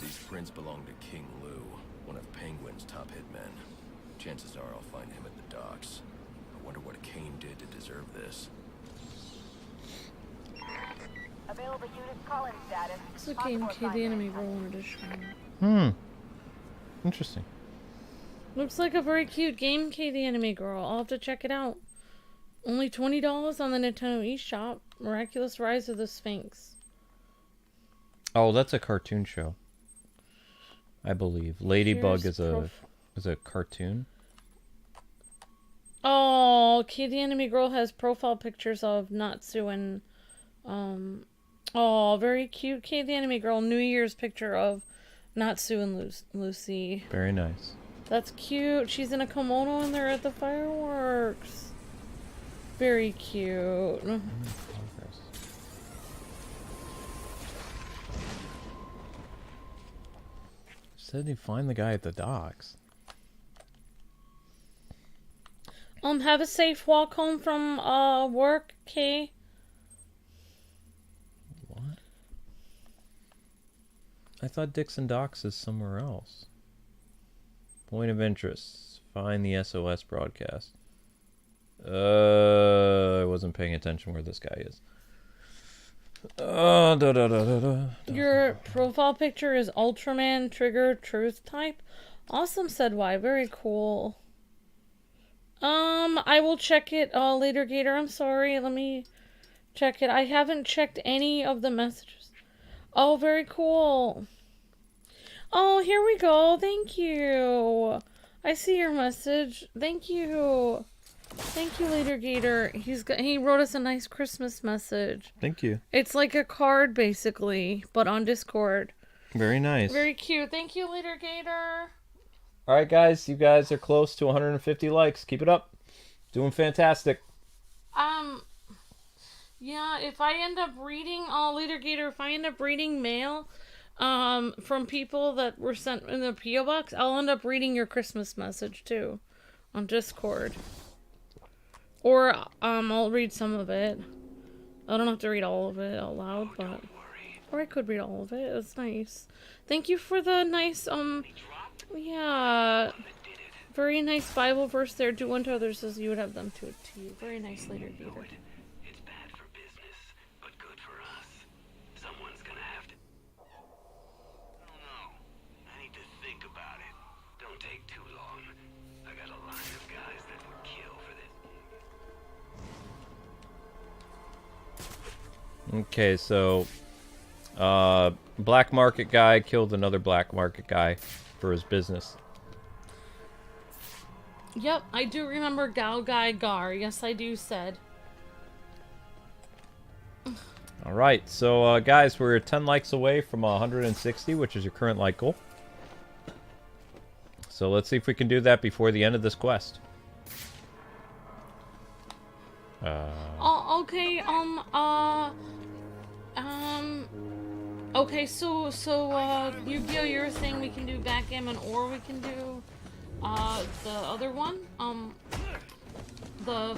These prints belong to King Lou, one of Penguin's top hitmen. Chances are I'll find him at the docks. I wonder what Kane did to deserve this. Available units call-in status. It's a game K, the enemy rolling edition. Interesting. Looks like a very cute game K, the enemy girl. I'll have to check it out. Only $20 on the Nintendo eShop. Miraculous Rise of the Sphinx. Oh, that's a cartoon show. I believe. Ladybug Here's is a cartoon. Oh, Kay the Enemy Girl has profile pictures of Natsu and, oh, very cute Kay the Enemy Girl. New Year's picture of Natsu and Lucy. Very nice. That's cute. She's in a kimono and they're at the fireworks. Very cute. Said he find the guy at the docks. Have a safe walk home from work, Kay. What? I thought Dixon Docks is somewhere else. Point of interest. Find the SOS broadcast. I wasn't paying attention where this guy is. Your profile picture is Ultraman Trigger Truth type. Awesome, said Y. Very cool. I will check it later, Gator. I'm sorry. Let me check it. I haven't checked any of the messages. Oh, very cool. Oh, here we go. Thank you. I see your message. Thank you. Thank you, later, Gator. He wrote us a nice Christmas message. Thank you. It's like a card, basically, but on Discord. Very nice. Very cute. Thank you, later, Gator. All right, guys. You guys are close to 150 likes. Keep it up. Doing fantastic. Yeah, if I end up reading, later, Gator, if I end up reading mail, from people that were sent in the P.O. box, I'll end up reading your Christmas message, too, on Discord. Or, I'll read some of it. I don't have to read all of it out loud, but... Or I could read all of it. It's nice. Thank you for the nice, yeah... Very nice Bible verse there. Do unto others as you would have them to you. Very nice, later, Gator. It's bad for business, but good for us. Someone's gonna have to... I don't know. I need to think about it. Don't take too long. I got a line of guys that would kill for this. Okay, so... black market guy killed another black market guy for his business. Yep, I do remember Gao Gai Gar. Yes, I do, said. Alright, so guys, we're 10 likes away from 160, which is your current like goal. So let's see if we can do that before the end of this quest. Okay, okay, so, Yu-Gi-Oh, you're saying we can do backgammon or we can do, the other one? The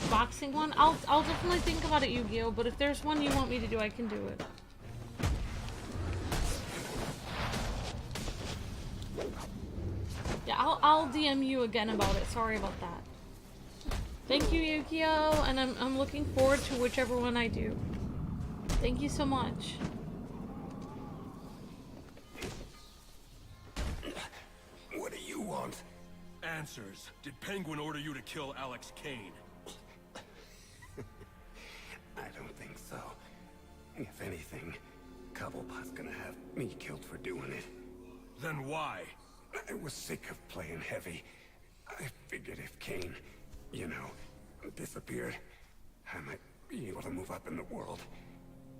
boxing one? I'll definitely think about it, Yu-Gi-Oh, but if there's one you want me to do, I can do it. Yeah, I'll DM you again about it. Sorry about that. Thank you, Yu-Gi-Oh, and I'm looking forward to whichever one I do. Thank you so much. What do you want? Answers. Did Penguin order you to kill Alex Kane? I don't think so. If anything, Cobblepot's gonna have me killed for doing it. Then why? I was sick of playing heavy. I figured if Kane, you know, disappeared, I might be able to move up in the world.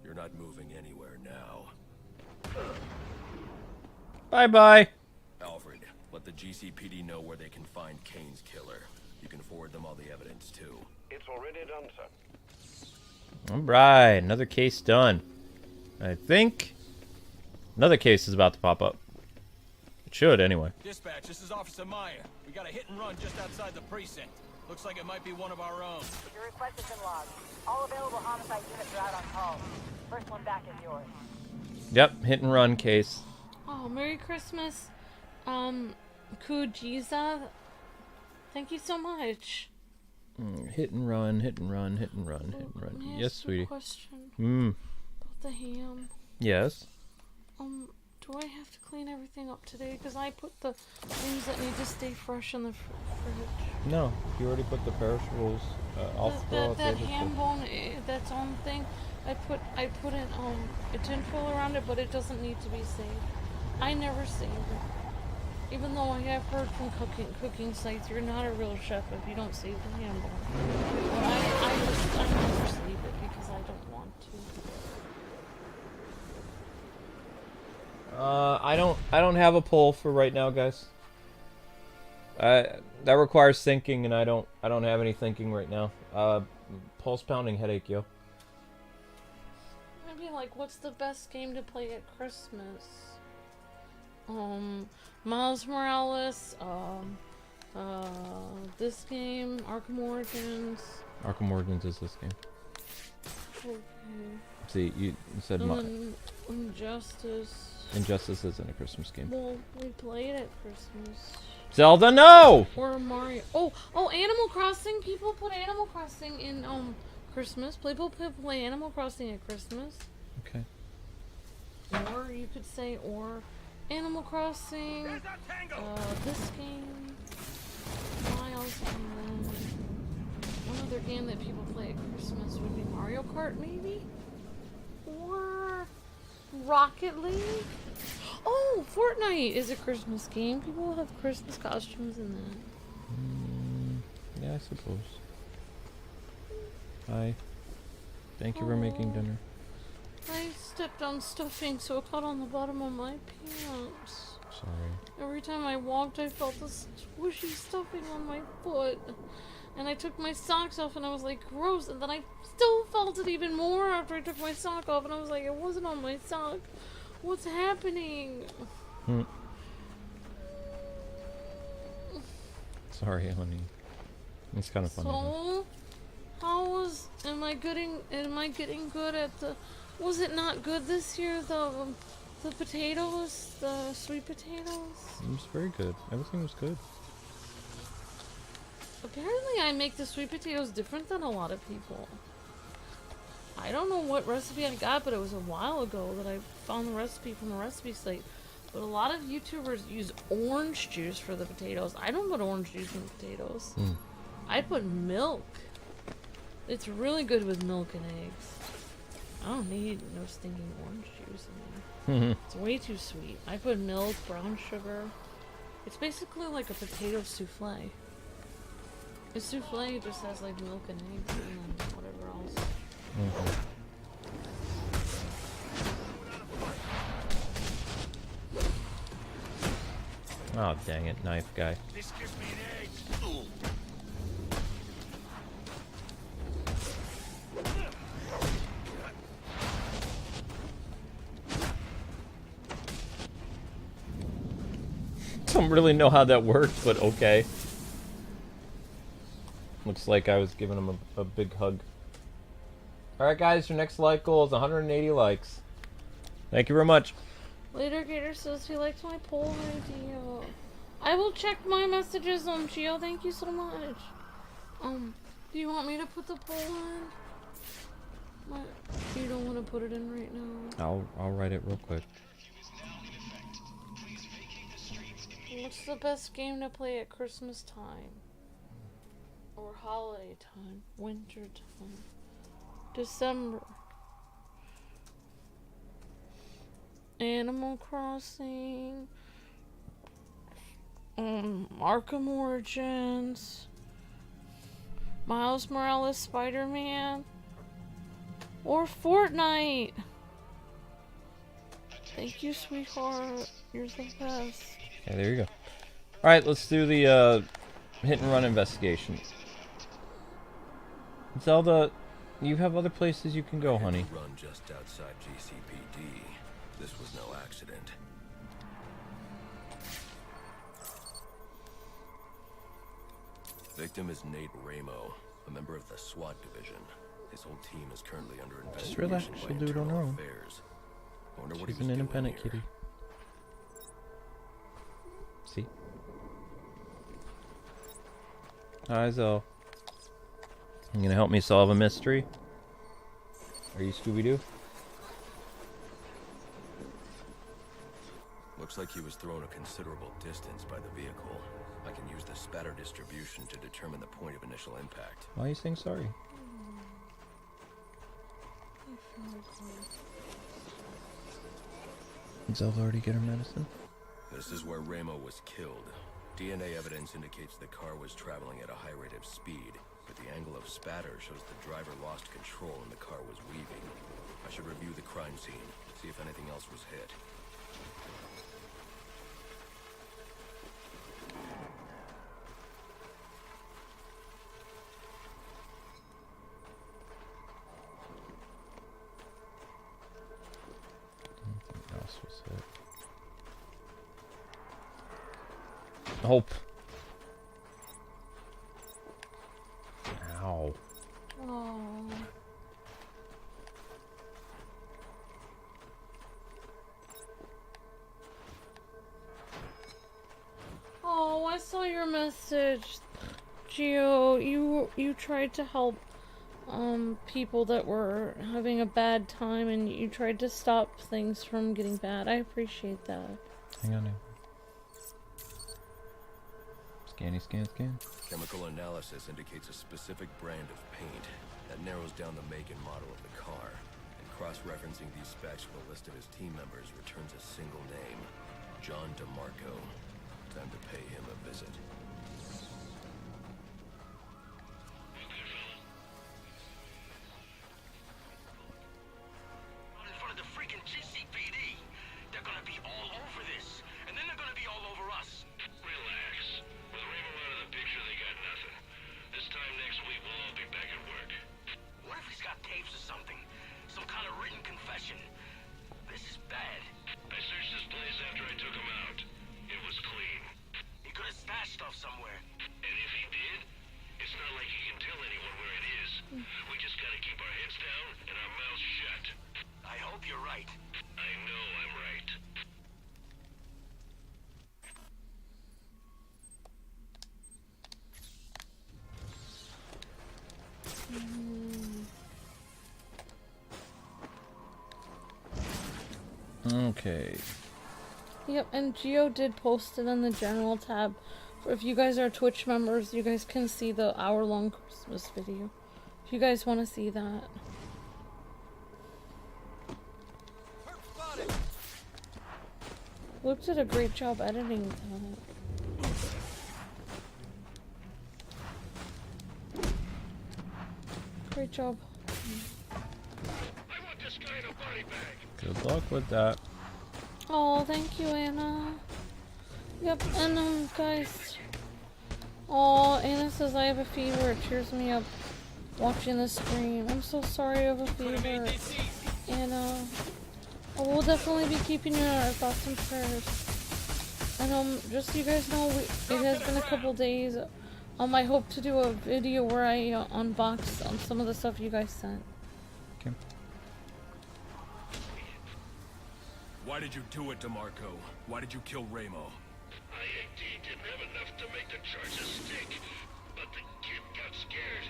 You're not moving anywhere now. Bye-bye. Alfred, let the GCPD know where they can find Kane's killer. You can forward them all the evidence, too. It's already done, sir. Alright, another case done. I think another case is about to pop up. It should, anyway. Dispatch, this is Officer Meyer. We got a hit and run just outside the precinct. Looks like it might be one of our own. Your request has been logged. All available homicide units are out on call. First one back is yours. Yep, hit and run case. Oh, Merry Christmas, Kujiza. Thank you so much. Hit and run, hit and run, hit and run, hit and run. May I Yes, ask sweetie. a question Hmm. about the ham? Yes. Do I have to clean everything up today? Because I put the things that need to stay fresh in the fridge. No, you already put the perishables. I'll throw out the That other ham stuff. bone, that's on the thing. I put in a tinfoil around it, but it doesn't need to be saved. I never save it. Even though I have heard from cooking sites, you're not a real chef if you don't save the ham bone. But I never save it because I don't want to. I don't have a poll for right now, guys. That requires thinking, and I don't have any thinking right now. Pulse pounding headache, yo. Maybe like, what's the best game to play at Christmas? Miles Morales. This game, Arkham Origins. Arkham Origins is this game. Okay. See, you said Injustice. Injustice isn't a Christmas game. Well, we played at Christmas. Zelda, no! Or Mario. Oh, Animal Crossing. People put Animal Crossing in Christmas. People play Animal Crossing at Christmas. Okay. Or you could say Animal Crossing. This game. Miles, and then one other game that people play at Christmas would be Mario Kart, maybe, or Rocket League. Oh, Fortnite is a Christmas game. People have Christmas costumes in that. Yeah, I suppose. Hi. Thank you for making dinner. I stepped on stuffing, so it caught on the bottom of my pants. sorry. Every time I walked, I felt the squishy stuffing on my foot. And I took my socks off and I was like, gross. And then I still felt it even more after I took my sock off and I was like, it wasn't on my sock. What's happening? Sorry, honey. It's kind of funny. So, am I getting good at the, was it not good this year, the potatoes, the sweet potatoes? It was very good. Everything was good. Apparently I make the sweet potatoes different than a lot of people. I don't know what recipe I got, but it was a while ago that I found the recipe from the recipe site. But a lot of YouTubers use orange juice for the potatoes. I don't put orange juice in the potatoes. I put milk. It's really good with milk and eggs. I don't need no stinking orange juice in there. It's way too sweet. I put milk, brown sugar. It's basically like a potato souffle. A souffle just has like milk and eggs and then whatever else. Oh, dang it, knife guy. This gives me an edge. Don't really know how that worked, but okay. Looks like I was giving him a big hug. Alright guys, your next like goal is 180 likes. Thank you very much. Later Gator says he likes my poll idea. I will check my messages, Gio, thank you so much. Do you want me to put the poll in? You don't want to put it in right now? I'll write it real quick. What's the best game to play at Christmas time? Or holiday time? Winter time? December? Animal Crossing? Arkham Origins? Miles Morales Spider-Man? Or Fortnite? Thank you, sweetheart. You're the best. Okay, there you go. Alright, let's do the hit and run investigation. Zelda, you have other places you can go, honey. Run just outside GCPD. This was no accident. Victim is Nate Ramo, a member of the SWAT division. His whole team is currently under investigation. Just relax, she'll do it on her own. I wonder what She's he was an independent doing here. kitty. See? Hi, Zell. You gonna help me solve a mystery? Are you Scooby-Doo? Looks like he was thrown a considerable distance by the vehicle. I can use the spatter distribution to determine the point of initial impact. Why are you saying sorry? Did Zelda already get her medicine? This is where Ramo was killed. DNA evidence indicates the car was traveling at a high rate of speed, but the angle of spatter shows the driver lost control and the car was weaving. I should review the crime scene, see if anything else was hit. Anything else was hit? Hope. Ow. Oh. Oh, I saw your message, Gio. You tried to help people that were having a bad time, and you tried to stop things from getting bad. I appreciate that. Hang on now. Scanny, scan, scan. Chemical analysis indicates a specific brand of paint that narrows down the make and model of the car. And cross-referencing these specs with a list of his team members returns a single name, John DeMarco. Time to pay him a visit. In front of the freaking GCPD. They're gonna be all over this. And then they're gonna be Okay. Yep, and Geo did post it in the general tab. If you guys are Twitch members, you guys can see the hour-long Christmas video. If you guys want to see that. Luke did a great job editing that. Great job. Good luck with that. Oh, thank you, Anna. Yep, and guys. Oh, Anna says I have a fever. It cheers me up watching the stream. I'm so sorry I have a fever. And I will definitely be keeping you in our thoughts and prayers. And just so you guys know, it has been a couple days. I hope to do a video where I unbox some of the stuff you guys sent. Okay. Why did you do it, DeMarco? Why did you kill Ramo? I indeed didn't have enough to make the charges stick, but the kid got scared,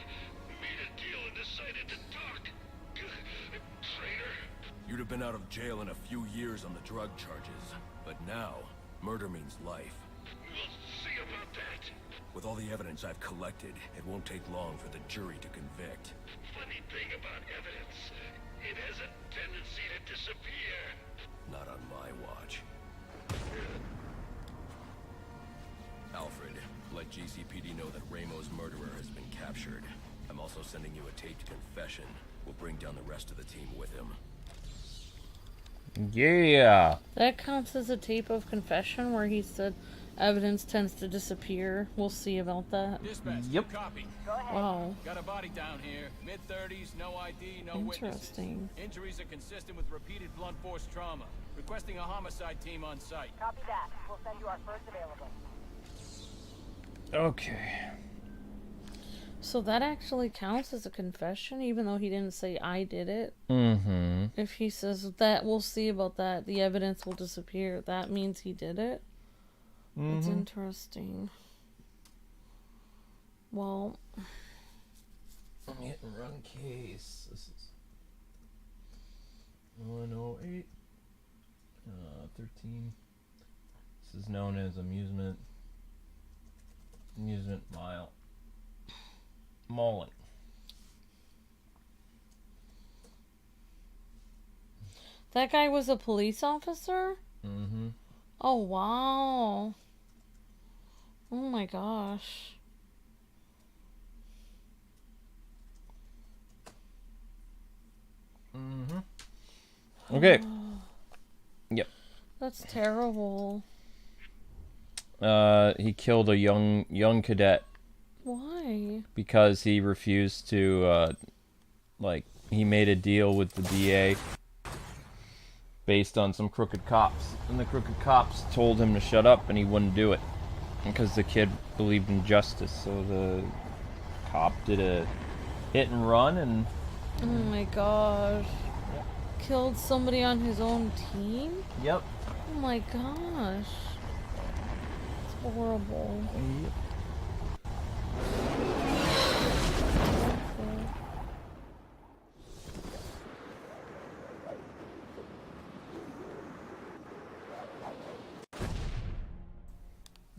made a deal and decided to talk. Traitor. You'd have been out of jail in a few years on the drug charges, but now, murder means life. We'll see about that. With all the evidence I've collected, it won't take long for the jury to convict. Funny thing about evidence, it has a tendency to disappear. Not on my watch. Alfred, let GCPD know that Ramo's murderer has been captured. I'm also sending you a taped confession. We'll bring down the rest of the team with him. Yeah. That counts as a tape of confession where he said evidence tends to disappear. We'll see about that. Dispatch, Yep. copy. Wow. Got a body down here. Mid-30s, no ID, no witnesses. Interesting. Injuries are consistent with repeated blunt force trauma. Requesting a homicide team on site. Copy that. We'll send you our first available. Okay. So that actually counts as a confession, even though he didn't say I did it. Mm-hmm. If he says that, we'll see about that. The evidence will disappear. That means he did it. It's interesting. Well, hit and run case. This is 108. 13. This is known as Amusement. Amusement Mauling. that guy was a police officer? Mm-hmm. Oh, wow. Oh my gosh. Mm-hmm. Okay. Yep. That's terrible. He killed a young cadet Why? because he refused to, he made a deal with the DA based on some crooked cops. And the crooked cops told him to shut up, and he wouldn't do it because the kid believed in justice. So the cop did a hit and run and... Oh my gosh. Killed somebody on his own team? Yep. Oh my gosh. It's horrible. Yep.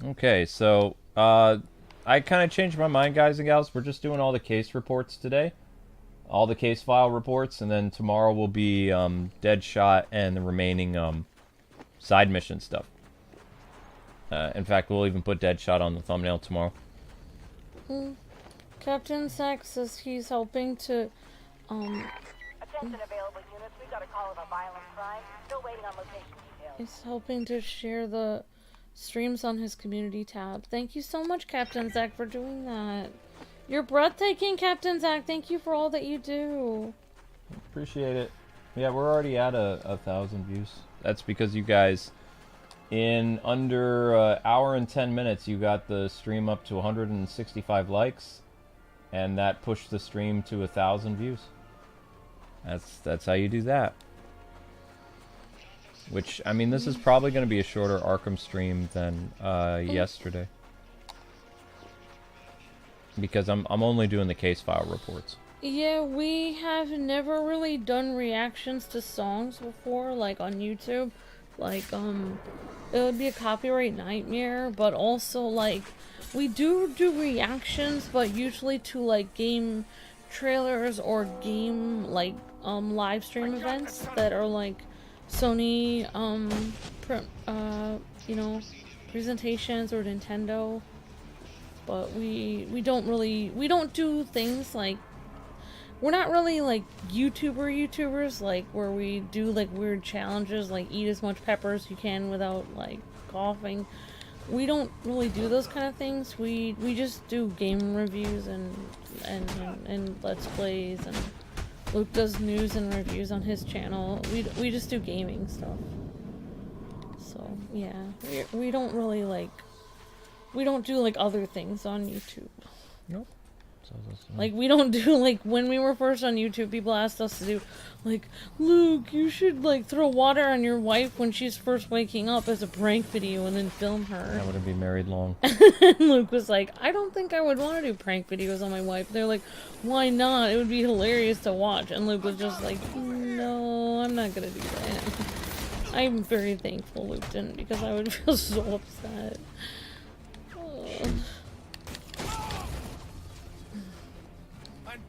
Okay, so, I kind of changed my mind, guys and gals. We're just doing all the case reports today. All the case file reports, and then tomorrow will be, Deadshot and the remaining, side mission stuff. In fact, we'll even put Deadshot on the thumbnail tomorrow. Captain Sack says he's helping to, Attention available units. We got a call of a violent crime. Still waiting on location details. he's helping to share the streams on his community tab. Thank you so much, Captain Zach, for doing that. You're breathtaking, Captain Zach. Thank you for all that you do. Appreciate it. Yeah, we're already at 1,000 views. That's because you guys, in under an hour and 10 minutes, you got the stream up to 165 likes, and that pushed the stream to 1,000 views. That's how you do that. Which, I mean, this is probably going to be a shorter Arkham stream than yesterday. Because I'm only doing the case file reports. Yeah, we have never really done reactions to songs before, like on YouTube. Like, it would be a copyright nightmare, but also, like, we do reactions, but usually to, like, game trailers or game, like, live stream events that are, like, Sony, you know, presentations or Nintendo. But we don't do things like, we're not really like YouTubers, like where we do like weird challenges, like eat as much pepper as you can without like coughing. We don't really do those kind of things. We just do game reviews and let's plays, and Luke does news and reviews on his channel. We just do gaming stuff. So yeah, we don't really like, we don't do like other things on YouTube. Nope. Like, we don't do, like, when we were first on YouTube, people asked us to do, like, Luke, you should, like, throw water on your wife when she's first waking up as a prank video and then film her. I wouldn't be married long. And Luke was like, I don't think I would want to do prank videos on my wife. They're like, why not? It would be hilarious to watch. And Luke was just like, no, I'm not gonna do that. I'm very thankful Luke didn't, because I would feel so upset.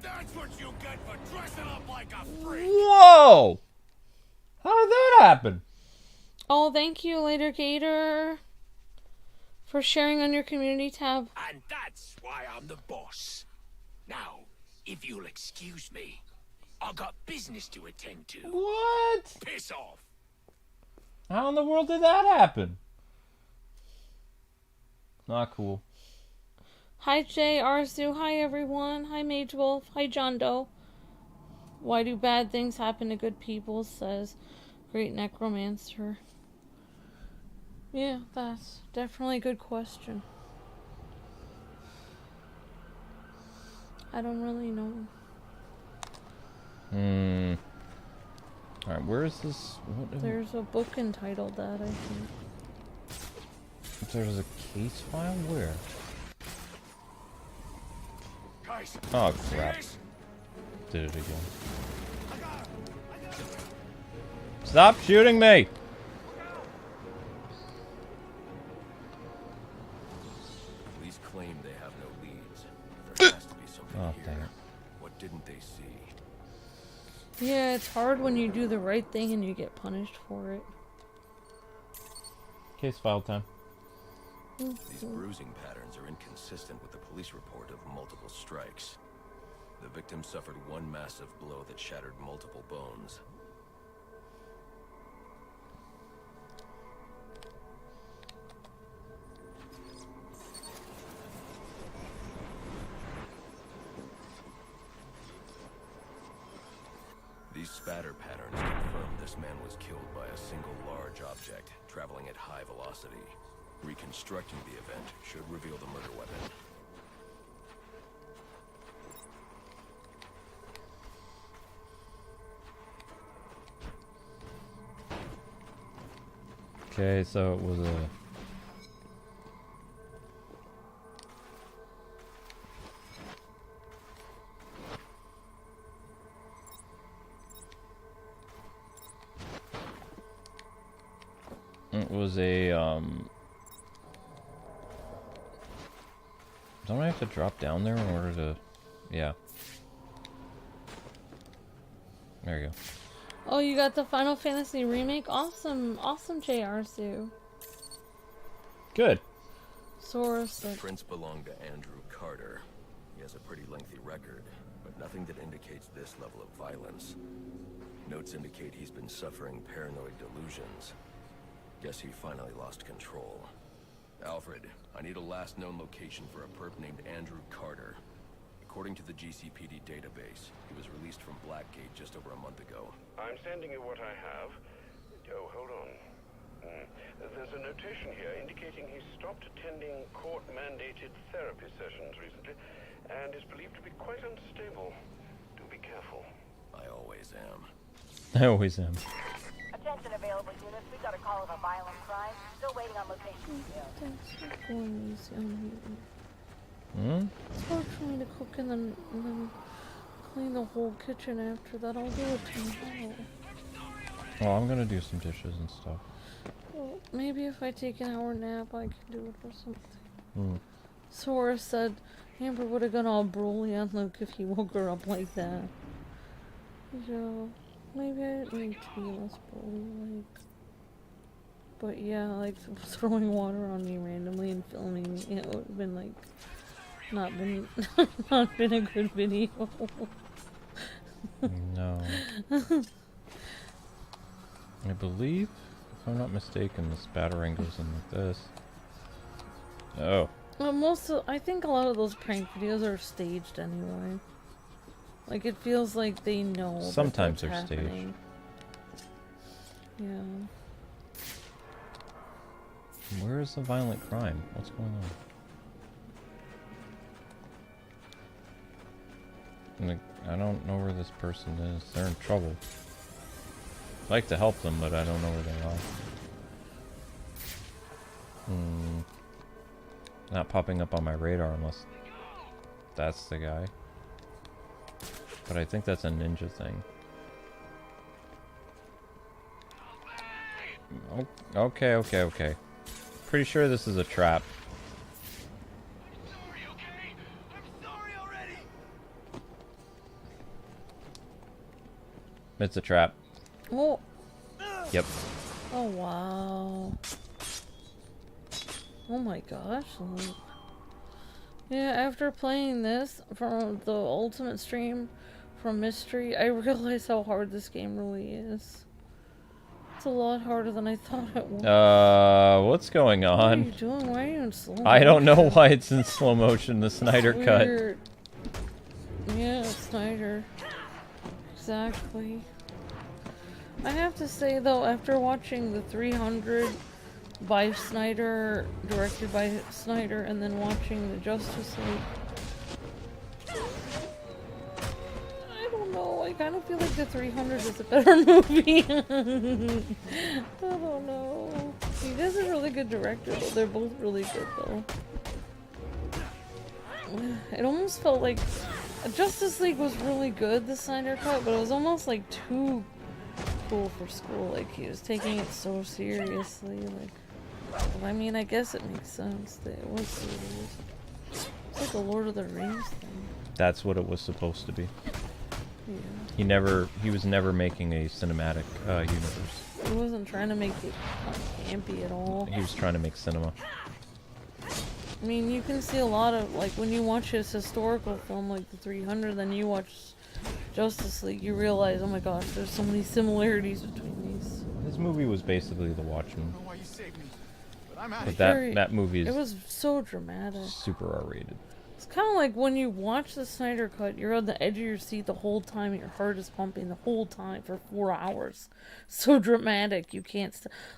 That's what you get for dressing up like a freak. Whoa! How did that happen? Oh, thank you, Later Gator, for sharing on your community tab. And that's why I'm the boss. Now, if you'll excuse me, I got business to attend to. What? Piss off. How in the world did that happen? Not cool. Hi Jay, Arzu, hi everyone, hi Mage Wolf, hi John Doe. Why do bad things happen to good people, says Great Necromancer. Yeah, that's definitely a good question. I don't really know. Alright, where is this? There's a book entitled that, I think. There's a case file? Where? Guys, Oh crap. Did it again. Stop shooting me! Police claim they have no leads. There has to be something Oh, here. dang it. What didn't they see? Yeah, it's hard when you do the right thing and you get punished for it. Case file time. These bruising patterns are inconsistent with the police report of multiple strikes. The victim suffered one massive blow that shattered multiple bones. These spatter patterns confirm this man was killed by a single large object traveling at high velocity. Reconstructing the event should reveal the murder weapon. Okay, so it was a... It was a, Don't I have to drop down there in order to... Yeah. There you go. Oh, you got the Final Fantasy remake? Awesome, awesome, JRSU. Good. Source. The prints belong to Andrew Carter. He has a pretty lengthy record, but nothing that indicates this level of violence. Notes indicate he's been suffering paranoid delusions. Guess he finally lost control. Alfred, I need a last known location for a perp named Andrew Carter. According to the GCPD database, he was released from Blackgate just over a month ago. I'm sending you what I have. Oh, hold on. There's a notation here indicating he stopped attending court-mandated therapy sessions recently and is believed to be quite unstable. Do be careful. I always am. I always am. Attention available units. We got a call of a violent crime. Still waiting on location details. Thanks for going easy on me. Hmm? It's hard for me to cook and then clean the whole kitchen after that. I'll do it tomorrow. Well, I'm gonna do some dishes and stuff. Well, maybe if I take an hour nap, I can do it or something. Hmm. Sora said Amber would have gone all broly on Luke if he woke her up like that. So, maybe I need to be less broly, like. But yeah, like throwing water on me randomly and filming me, it would have been like, not been a good video. No. I believe, if I'm not mistaken, this batarang goes in like this. Oh. Well, I think a lot of those prank videos are staged anyway. Like, it feels like they know. Sometimes that they're happening. staged. Yeah. Where is the violent crime? What's going on? Like, I don't know where this person is. They're in trouble. I'd like to help them, but I don't know where they are. Not popping up on my radar unless that's the guy. But I think that's a ninja thing. Okay. Pretty sure this is a trap. It's a trap. Oh. Yep. Oh wow. Oh my gosh. Yeah, after playing this from the ultimate stream from Mystery, I realized how hard this game really is. It's a lot harder than I thought it was. What's going on? What are you doing? Why are you in slow motion? I don't know why it's in slow motion, the Snyder cut. Weird. Yeah, Snyder. Exactly. I have to say though, after watching the 300 by Snyder, directed by Snyder, and then watching the Justice League, I don't know, I kind of feel like the 300 is a better movie. I don't know. He is a really good director though, they're both really good though. It almost felt like Justice League was really good, the Snyder cut, but it was almost like too cool for school. Like, he was taking it so seriously. Like, well, I mean, I guess it makes sense that it was serious. It's like a Lord of the Rings thing. That's what it was supposed to be. Yeah. He was never making a cinematic universe. He wasn't trying to make it campy at all. He was trying to make cinema. I mean, you can see a lot of, like, when you watch his historical film, like the 300, then you watch Justice League, you realize, oh my gosh, there's so many similarities between these. This movie was basically The Watchmen. Why you saved me, but I'm out But of that movie is it was so dramatic. super R-rated. It's kind of like when you watch the Snyder cut, you're on the edge of your seat the whole time, your heart is pumping the whole time for 4 hours. So dramatic, you can't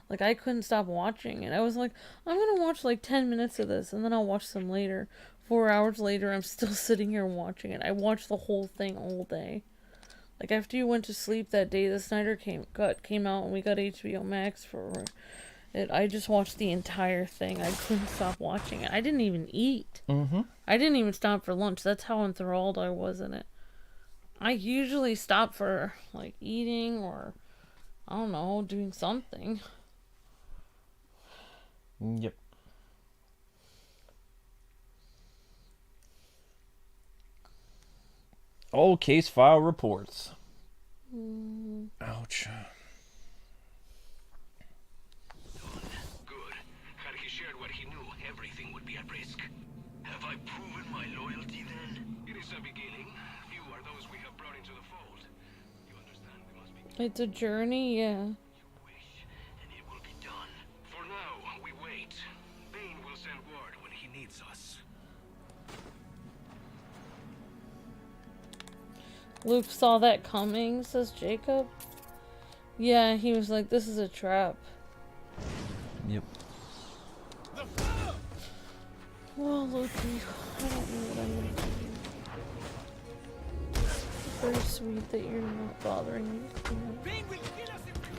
like, I couldn't stop watching, and I was like, I'm gonna watch like 10 minutes of this, and then I'll watch some later. 4 hours later, I'm still sitting here watching it. I watched the whole thing all day. Like, after you went to sleep that day the Snyder cut came out and we got HBO Max for it, I just watched the entire thing. I couldn't stop watching it. I didn't even eat. I didn't even stop for lunch. That's how enthralled I was in it. I usually stop for, like, eating or, I don't know, doing something. Yep. All case file reports. Ouch. Good. Had he shared what he knew, everything would be at risk. Have I proven my loyalty then? It is a beginning. Few are those we have brought into the fold. You understand we must be... It's a journey, yeah. You wish, and it will be done. For now, we wait. Bane will send word when he needs us. Luke saw that coming, says Jacob. Yeah, he was like, this is a trap. Yep. Well, Luke, I don't know what I'm gonna do. It's very sweet that you're not bothering me. Bane will kill us if we...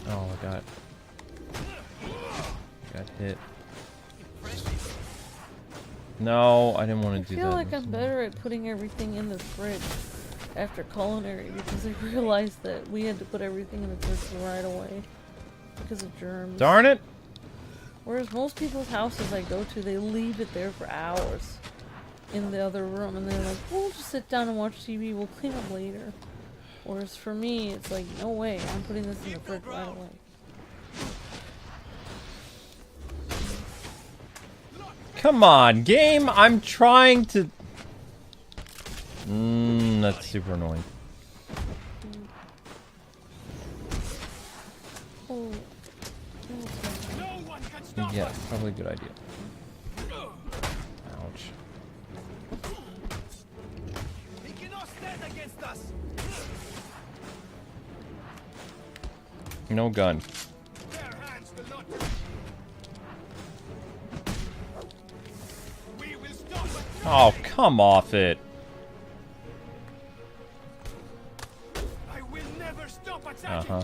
Oh, I got hit. No, I didn't want to do that. I feel like I'm better at putting everything in the fridge after culinary because I realized that we had to put everything in the fridge right away because of germs. Darn it! Whereas most people's houses I go to, they leave it there for hours in the other room and they're like, we'll just sit down and watch TV, we'll clean up later. Whereas for me, it's like, no way, I'm putting this in the fridge right away. Come on, game! I'm trying to... that's super annoying. Oh. Yeah, probably a good idea. Ouch. He cannot stand against us. No gun. Their hands will not. We will stop. Oh, come off it. I will never stop attacking. Uh-huh.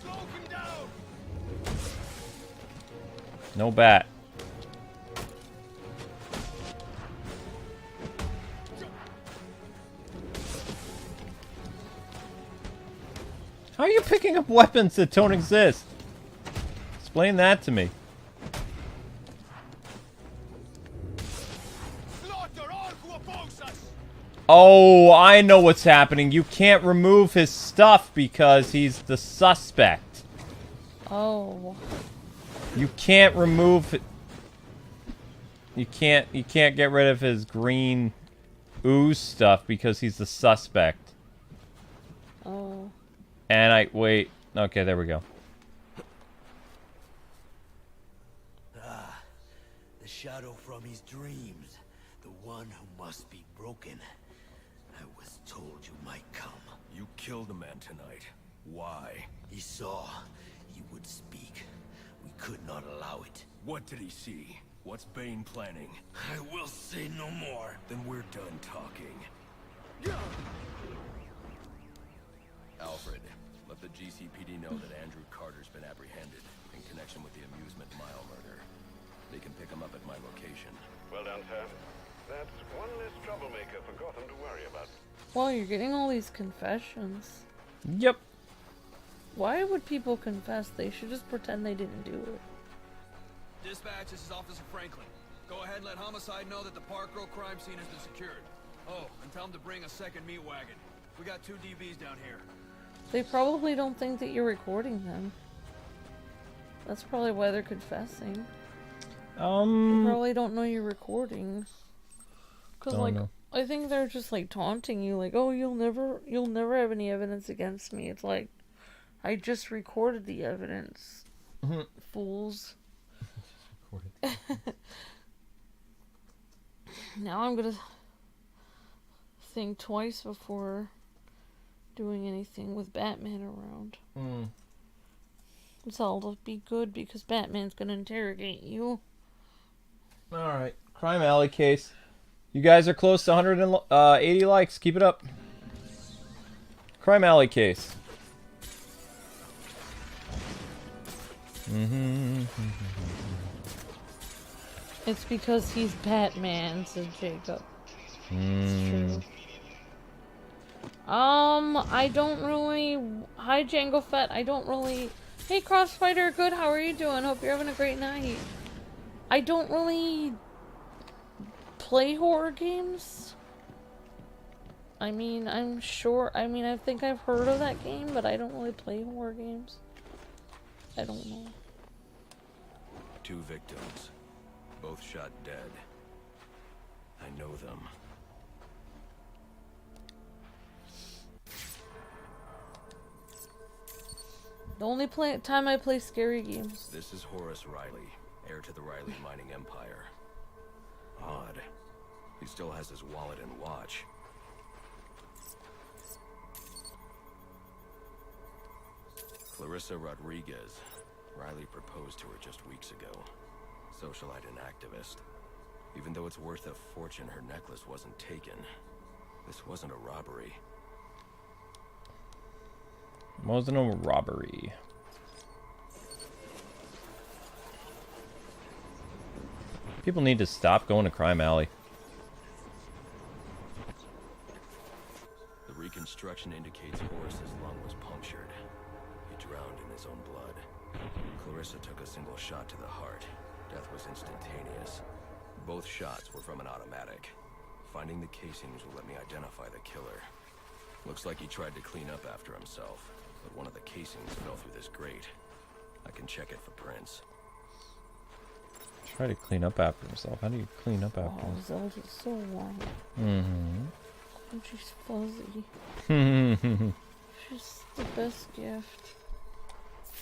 Slow him down. No bat. How are you picking up weapons that don't exist? Explain that to me. Slaughter all who oppose us. Oh, I know what's happening. You can't remove his stuff because he's the suspect. Oh. You can't remove... You can't get rid of his green ooze stuff because he's the suspect. Oh. And wait. Okay, there we go. Ah, the shadow from his dreams. The one who must be broken. I was told you might come. You killed a man tonight. Why? He saw. He would speak. We could not allow it. What did he see? What's Bane planning? I will say no more. Then we're done talking. Alfred, let the GCPD know that Andrew Carter's been apprehended in connection with the Amusement Mile murder. They can pick him up at my location. Well done, sir. That's one less troublemaker for Gotham to worry about. Well, you're getting all these confessions. Yep. Why would people confess? They should just pretend they didn't do it. Dispatch, this is Officer Franklin. Go ahead and let Homicide know that the Park Row crime scene has been secured. Oh, and tell them to bring a second meat wagon. We got 2 DBs down here. They probably don't think that you're recording them. That's probably why they're confessing. They probably don't know you're recording. Cause like, I think they're just like taunting you, like, "Oh, you'll never have any evidence against me." It's like, I just recorded the evidence, fools. Now I'm gonna think twice before doing anything with Batman around. It's all to be good because Batman's gonna interrogate you. Alright. Crime Alley case. You guys are close to 180 likes. Keep it up. Crime Alley case. It's because he's Batman, said Jacob. It's true. I don't really... Hi, Django Fett. I don't really... Hey, Crossfighter. Good. How are you doing? Hope you're having a great night. I don't really... play horror games. I mean, I'm sure... I mean, I think I've heard of that game, but I don't really play horror games. I don't know. 2 victims. Both shot dead. I know them. The only time I play scary games. This is Horace Riley, heir to the Riley mining empire. Odd. He still has his wallet and watch. Clarissa Rodriguez. Riley proposed to her just weeks ago. Socialite and activist. Even though it's worth a fortune, her necklace wasn't taken. This wasn't a robbery. Wasn't a robbery. People need to stop going to Crime Alley. The reconstruction indicates Horace's lung was punctured. He drowned in his own blood. Clarissa took a single shot to the heart. Death was instantaneous. Both shots were from an automatic. Finding the casings will let me identify the killer. Looks like he tried to clean up after himself, but one of the casings fell through this grate. I can check it for prints. Try to clean up after himself. How do you clean up after Oh, himself? Zelda's so warm. Mm-hmm. And she's fuzzy. She's the best gift.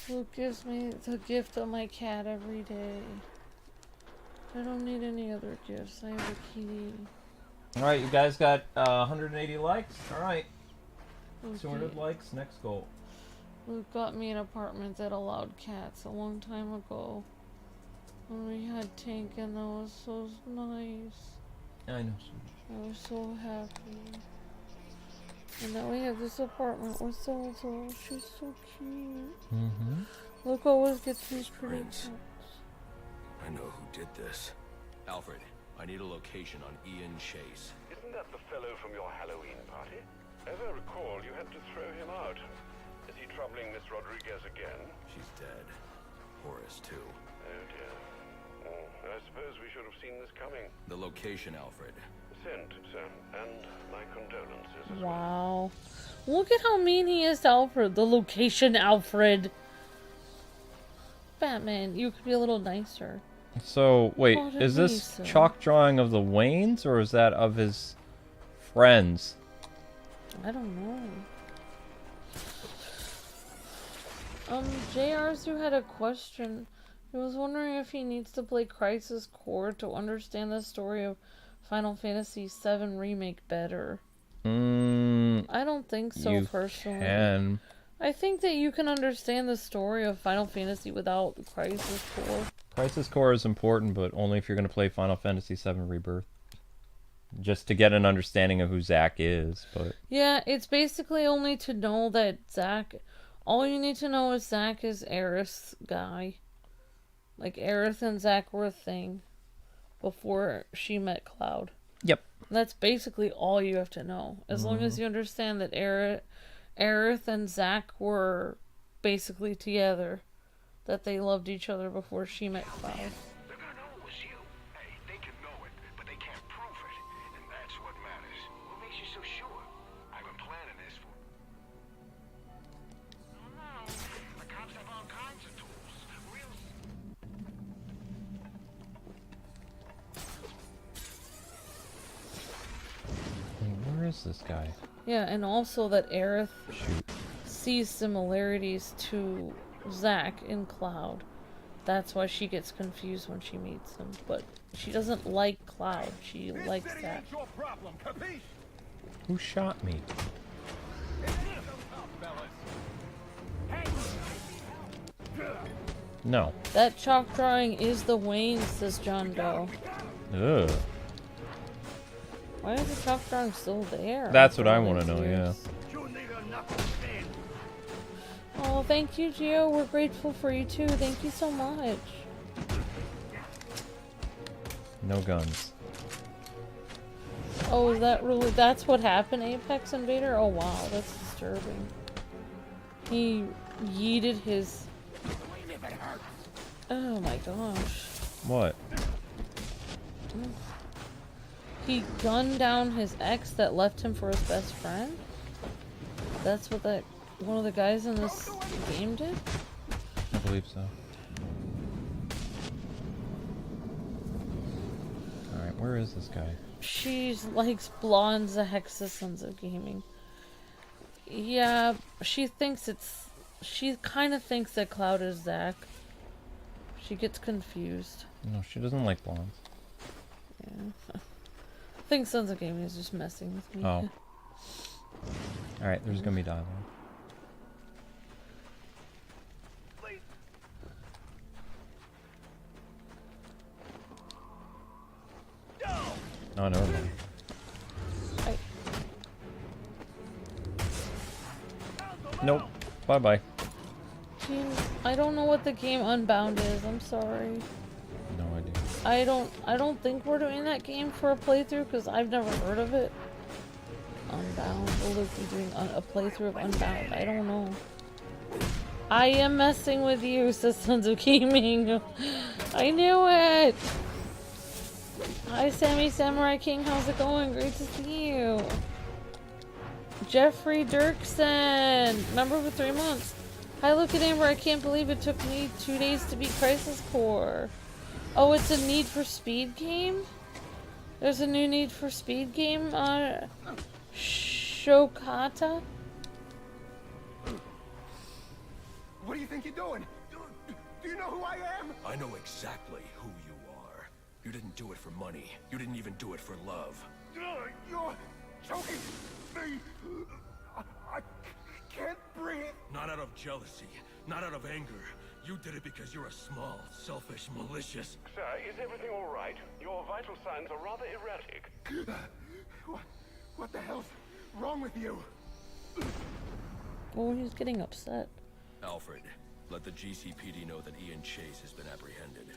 Luke gives me the gift of my cat every day. I don't need any other gifts. I have a kitty. Alright, you guys got 180 likes. Alright. Okay. 200 likes, next goal. Luke got me an apartment that allowed cats a long time ago. When we had Tank, and that was so nice. I know. I was so happy. And now we have this apartment with Zelda. She's so cute. Mm-hmm. Luke always gets these pretty Prince. cats. I know who did this. Alfred, I need a location on Ian Chase. Isn't that the fellow from your Halloween party? As I recall, you had to throw him out. Is he troubling Miss Rodriguez again? She's dead. Horace, too. Oh dear. I suppose we should have seen this coming. The location, Alfred. Sent, sir, and my condolences as well. Wow. Look at how mean he is to Alfred. The location, Alfred. Batman, you could be a little nicer. So, wait, Oh, is this Lisa. chalk drawing of the Waynes, or is that of his friends? I don't know. JRZoo had a question. He was wondering if he needs to play Crisis Core to understand the story of Final Fantasy VII Remake better. I don't think so, You personally. can. I think that you can understand the story of Final Fantasy without Crisis Core. Crisis Core is important, but only if you're going to play Final Fantasy VII Rebirth. Just to get an understanding of who Zack is, but... Yeah, it's basically only to know that Zack... All you need to know is Zack is Aerith's guy. Like, Aerith and Zack were a thing before she met Cloud. Yep. And that's basically all you have to know. As long as you understand that Aerith and Zack were basically together. That they loved each other before she met Cloud. They're gonna know it was you. Hey, they can know it, but they can't prove it. And that's what matters. What makes you so sure? I've been planning this for... I don't know. The cops have all kinds of tools. Real... Where is this guy? Yeah, and also that Aerith Shoot. sees similarities to Zack in Cloud. That's why she gets confused when she meets him. But she doesn't like Cloud. She likes Zack. Your problem, capiche? Who shot me? No. That chalk drawing is the Wayne, says John Doe. Ugh. Why is the chalk drawing still there? That's what I want to know, yeah. Oh, thank you, Gio. We're grateful for you too. Thank you so much. No guns. Oh, is that really... That's what happened, Apex Invader? Oh, wow. That's disturbing. He yeeted his... Oh my gosh. What? He gunned down his ex that left him for his best friend? That's what that... One of the guys in this game did? I believe so. Alright, where is this guy? She likes blondes, the Hexa Sons of Gaming. Yeah, she thinks it's... She kind of thinks that Cloud is Zack. She gets confused. No, she doesn't like blondes. Yeah. I think Sons of Gaming is just messing with me. Oh. Alright, there's gonna be dialogue. Oh, never mind. Nope. Bye-bye. I don't know what the game Unbound is. I'm sorry. No idea. I don't think we're doing that game for a playthrough because I've never heard of it. Unbound. Will Luke be doing a playthrough of Unbound? I don't know. I am messing with you, says Sons of Gaming. I knew it! Hi, Sammy Samurai King. How's it going? Great to see you. Jeffrey Dirksen. Member for 3 months. Hi, look at Amber. I can't believe it took me 2 days to beat Crisis Core. Oh, it's a Need for Speed game? There's a new Need for Speed game on Shokata? What do you think you're doing? Do you know who I am? I know exactly who you are. You didn't do it for money. You didn't even do it for love. You're choking me. I can't breathe. Not out of jealousy, not out of anger. You did it because you're a small, selfish, malicious... Sir, is everything all right? Your vital signs are rather erratic. What the hell's wrong with you? Oh, he's getting upset. Alfred, let the GCPD know that Ian Chase has been apprehended.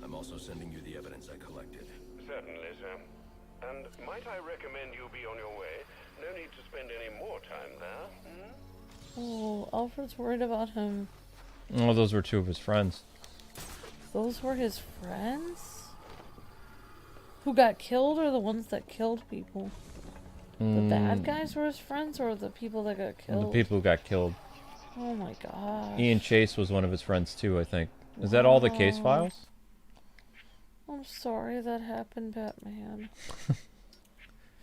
I'm also sending you the evidence I collected. Certainly, sir. And might I recommend you be on your way? No need to spend any more time there. Oh, Alfred's worried about him. Oh, those were 2 of his friends. Those were his friends? Who got killed, or the ones that killed people? The bad guys were his friends, or the people that got killed? The people who got killed. Oh my gosh. Ian Chase was one of his friends too, I think. Is that all the case files? I'm sorry that happened, Batman.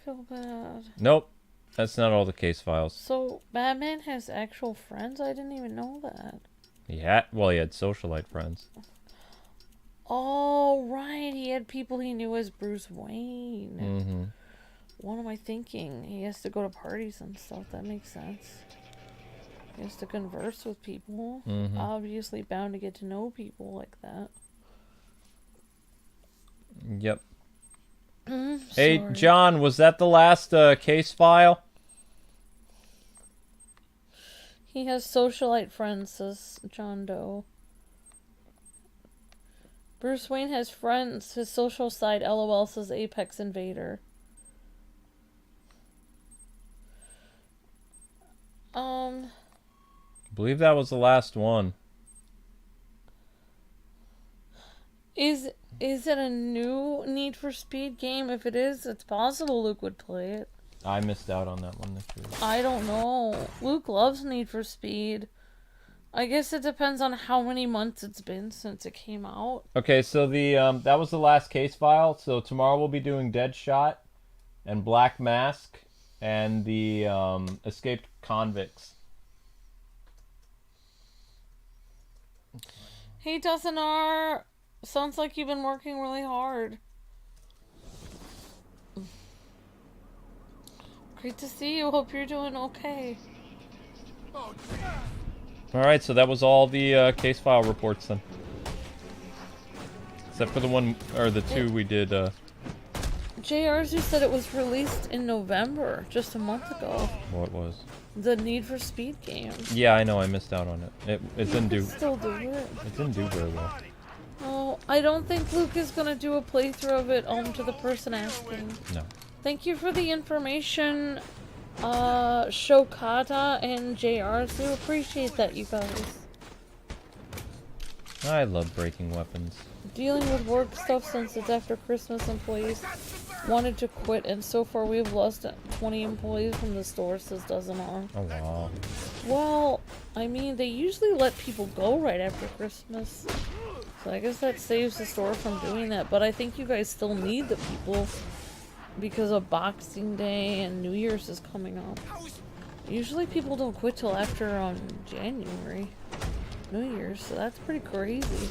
Feel bad. Nope. That's not all the case files. So, Batman has actual friends? I didn't even know that. He had socialite friends. Oh, right. He had people he knew as Bruce Wayne. Mm-hmm. What am I thinking? He has to go to parties and stuff. That makes sense. He has to converse with people. Mm-hmm. Obviously bound to get to know people like that. Yep. Hey, John, was that the last case file? He has socialite friends, says John Doe. Bruce Wayne has friends. His social side, LOL, says Apex Invader. I believe that was the last one. Is it a new Need for Speed game? If it is, it's possible Luke would play it. I missed out on that one this year. I don't know. Luke loves Need for Speed. I guess it depends on how many months it's been since it came out. Okay, so the that was the last case file. So tomorrow we'll be doing Deadshot and Black Mask and the escaped convicts. Hey, Dussenar. Sounds like you've been working really hard. Great to see you. Hope you're doing okay. Alright, so that was all the case file reports then. Except for the one, or the 2 we did. JRZ said it was released in November, just a month ago. What was? The Need for Speed game. Yeah, I know, I missed out on it. It didn't do... Still do it. It didn't do very well. Oh, I don't think Luke is gonna do a playthrough of it, to the person asking. No. Thank you for the information, Shokata and JRZ. Appreciate that, you guys. I love breaking weapons. Dealing with work stuff since it's after Christmas, employees wanted to quit, and so far we've lost 20 employees from the store, says Dozenar. Oh, wow. Well, I mean, they usually let people go right after Christmas. So I guess that saves the store from doing that, but I think you guys still need the people because of Boxing Day and New Year's is coming up. Usually people don't quit till after January, New Year's, so that's pretty crazy.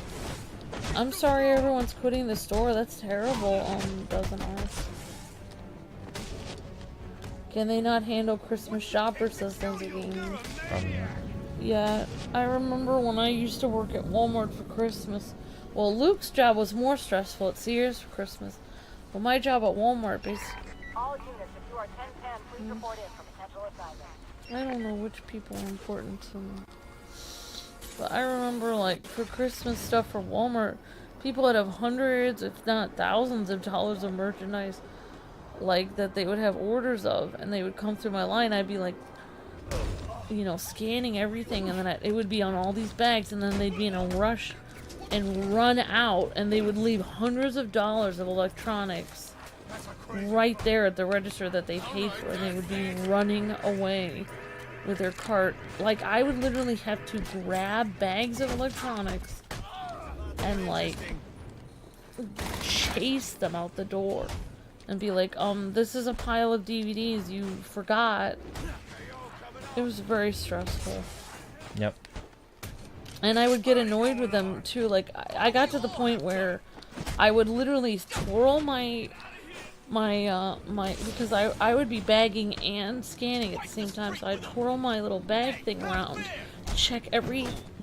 I'm sorry everyone's quitting the store. That's terrible. Doesn't ask. Can they not handle Christmas shoppers? Says Sons of Gaming. Yeah, I remember when I used to work at Walmart for Christmas. Well, Luke's job was more stressful at Sears for Christmas. But my job at Walmart, basically... All units, if you are 1010, please report in for potential assignment. I don't know which people are important to me. But I remember, like, for Christmas stuff for Walmart, people that have hundreds, if not thousands of dollars of merchandise, like, that they would have orders of, and they would come through my line. I'd be like, you know, scanning everything, and then it would be on all these bags, and then they'd be in a rush and run out, and they would leave hundreds of dollars of electronics right there at the register that they paid for, and they would be running away with their cart. Like, I would literally have to grab bags of electronics and, like, chase them out the door and be like, this is a pile of DVDs you forgot. It was very stressful. Yep. And I would get annoyed with them too. Like, I got to the point where I would literally twirl my because I would be bagging and scanning at the same time, so I'd twirl my little bag thing around, check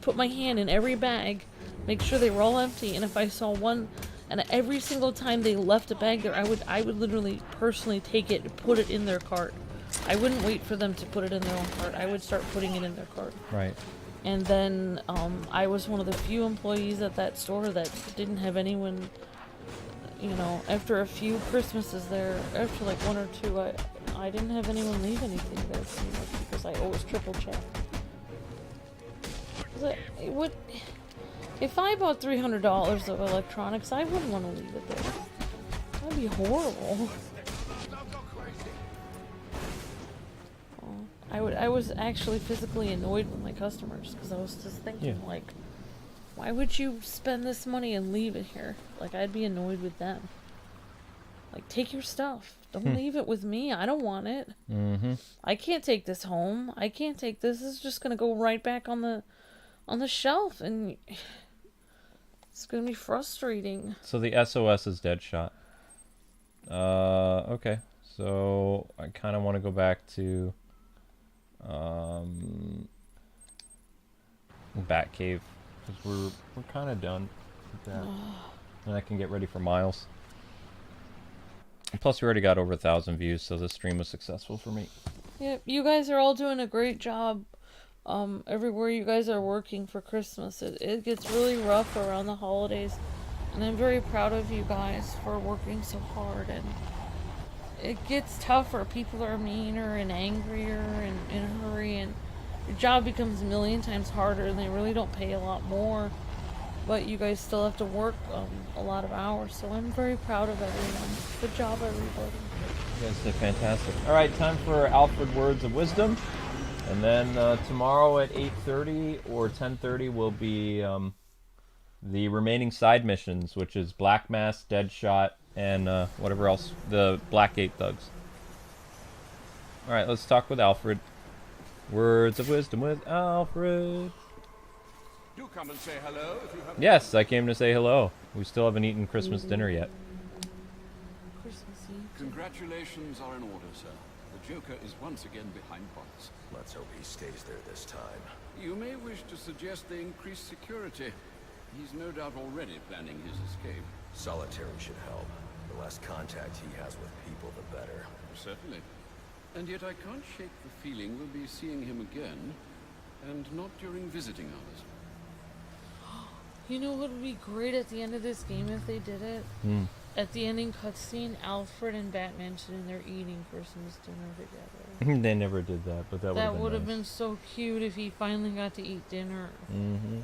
put my hand in every bag, make sure they were all empty, and if I saw one, and every single time they left a bag there, I would literally personally take it and put it in their cart. I wouldn't wait for them to put it in their own cart. I would start putting it in their cart. Right. And then I was one of the few employees at that store that didn't have anyone. You know, after a few Christmases there, after like one or two, I didn't have anyone leave anything there for me, because I always triple check. If I bought $300 of electronics, I wouldn't want to leave it there. That'd be horrible. I was actually physically annoyed with my customers, because I was just thinking, like, why would you spend this money and leave it here? Like, I'd be annoyed with them. Like, take your stuff. Don't leave it with me. I don't want it. I can't take this home. I can't take this. This is just gonna go right back on the shelf, and it's gonna be frustrating. So the SOS is Deadshot. Okay. So I kind of want to go back to Batcave, because we're kind of done with that. And I can get ready for Miles. And plus, we already got over 1,000 views, so this stream was successful for me. Yep, you guys are all doing a great job. Everywhere you guys are working for Christmas, it gets really rough around the holidays, and I'm very proud of you guys for working so hard. And it gets tougher. People are meaner and angrier and in a hurry, and your job becomes a million times harder, and they really don't pay a lot more, but you guys still have to work a lot of hours, so I'm very proud of everyone. Good job, everybody. You guys did fantastic. Alright, time for Alfred Words of Wisdom, and then tomorrow at 8:30 or 10:30 will be the remaining side missions, which is Black Mass, Deadshot, and whatever else, the Blackgate Thugs. Alright, let's talk with Alfred. Words of Wisdom with Alfred. Do come and say hello if you have. Yes, I came to say hello. We still haven't eaten Christmas dinner yet. Christmas Eve. Congratulations are in order, sir. The Joker is once again behind bars. Let's hope he stays there this time. You may wish to suggest they increase security. He's no doubt already planning his escape. Solitary should help. The less contact he has with people, the better. Certainly. And yet I can't shake the feeling we'll be seeing him again, and not during visiting hours. You know what would be great at the end of this game if they did it? At the ending cutscene, Alfred and Batman sitting there eating Christmas dinner together. They never did that, but that would have nice. been so cute if he finally got to eat dinner.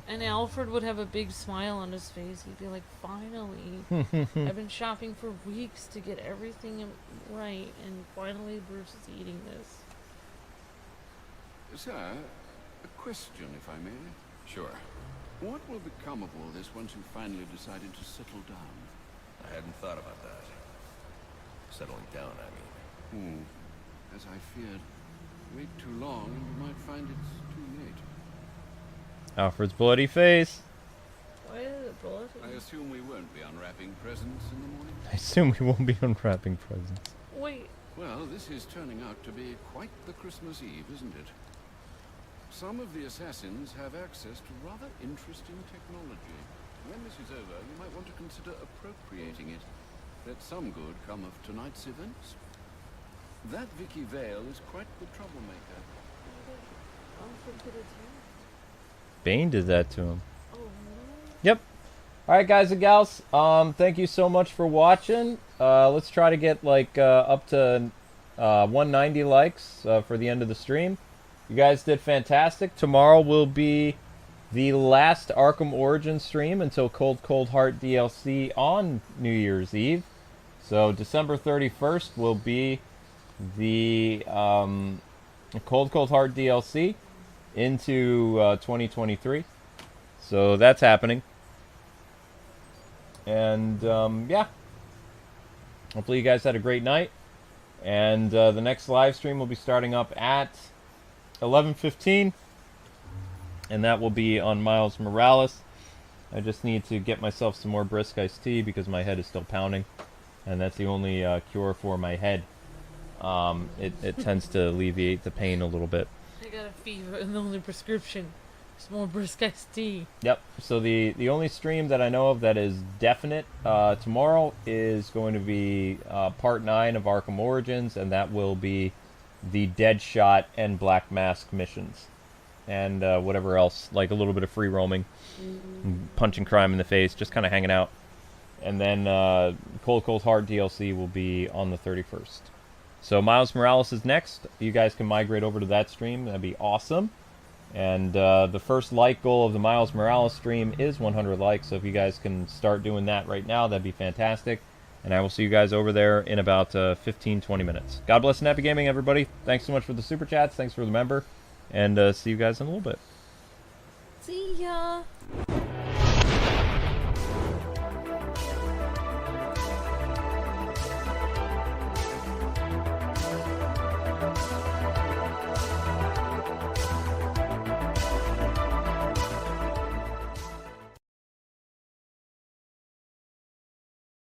And Alfred would have a big smile on his face. He'd be like, finally. I've been shopping for weeks to get everything right, and finally Bruce is eating this. Sir, a question, if I may. Sure. What will become of all this once you finally decided to settle down? I hadn't thought about that. Settling down, I mean. As I feared. Wait too long and you might find it's too late. Alfred's bloody face. Why is it bloody? I assume we won't be unwrapping presents in the morning? I assume we won't be unwrapping presents. Wait. Well, this is turning out to be quite the Christmas Eve, isn't it? Some of the assassins have access to rather interesting technology. When this is over, you might want to consider appropriating it. Let some good come of tonight's events. That Vicky Vale is quite the troublemaker. Alfred did it too. Bane did that to him. Oh, really? Yep. Alright, guys and gals, thank you so much for watching. Let's try to get, like, up to 190 likes for the end of the stream. You guys did fantastic. Tomorrow will be the last Arkham Origins stream until Cold Cold Heart DLC on New Year's Eve. So December 31st will be the Cold Cold Heart DLC into 2023. So that's happening. And yeah, hopefully you guys had a great night. And the next live stream will be starting up at 11:15, and that will be on Miles Morales. I just need to get myself some more brisk iced tea because my head is still pounding, and that's the only cure for my head. It tends to alleviate the pain a little bit. I got a fever, and the only prescription is more brisk iced tea. Yep. So the only stream that I know of that is definite tomorrow is going to be part 9 of Arkham Origins, and that will be the Deadshot and Black Mask missions, and whatever else, like a little bit of free roaming, punching crime in the face, just kind of hanging out. And then Cold Cold Heart DLC will be on the 31st. So Miles Morales is next. You guys can migrate over to that stream. That'd be awesome. And the first like goal of the Miles Morales stream is 100 likes. So if you guys can start doing that right now, that'd be fantastic. And I will see you guys over there in about 15-20 minutes. God bless and happy gaming, everybody. Thanks so much for the super chats. Thanks for the member. And see you guys in a little bit. See ya.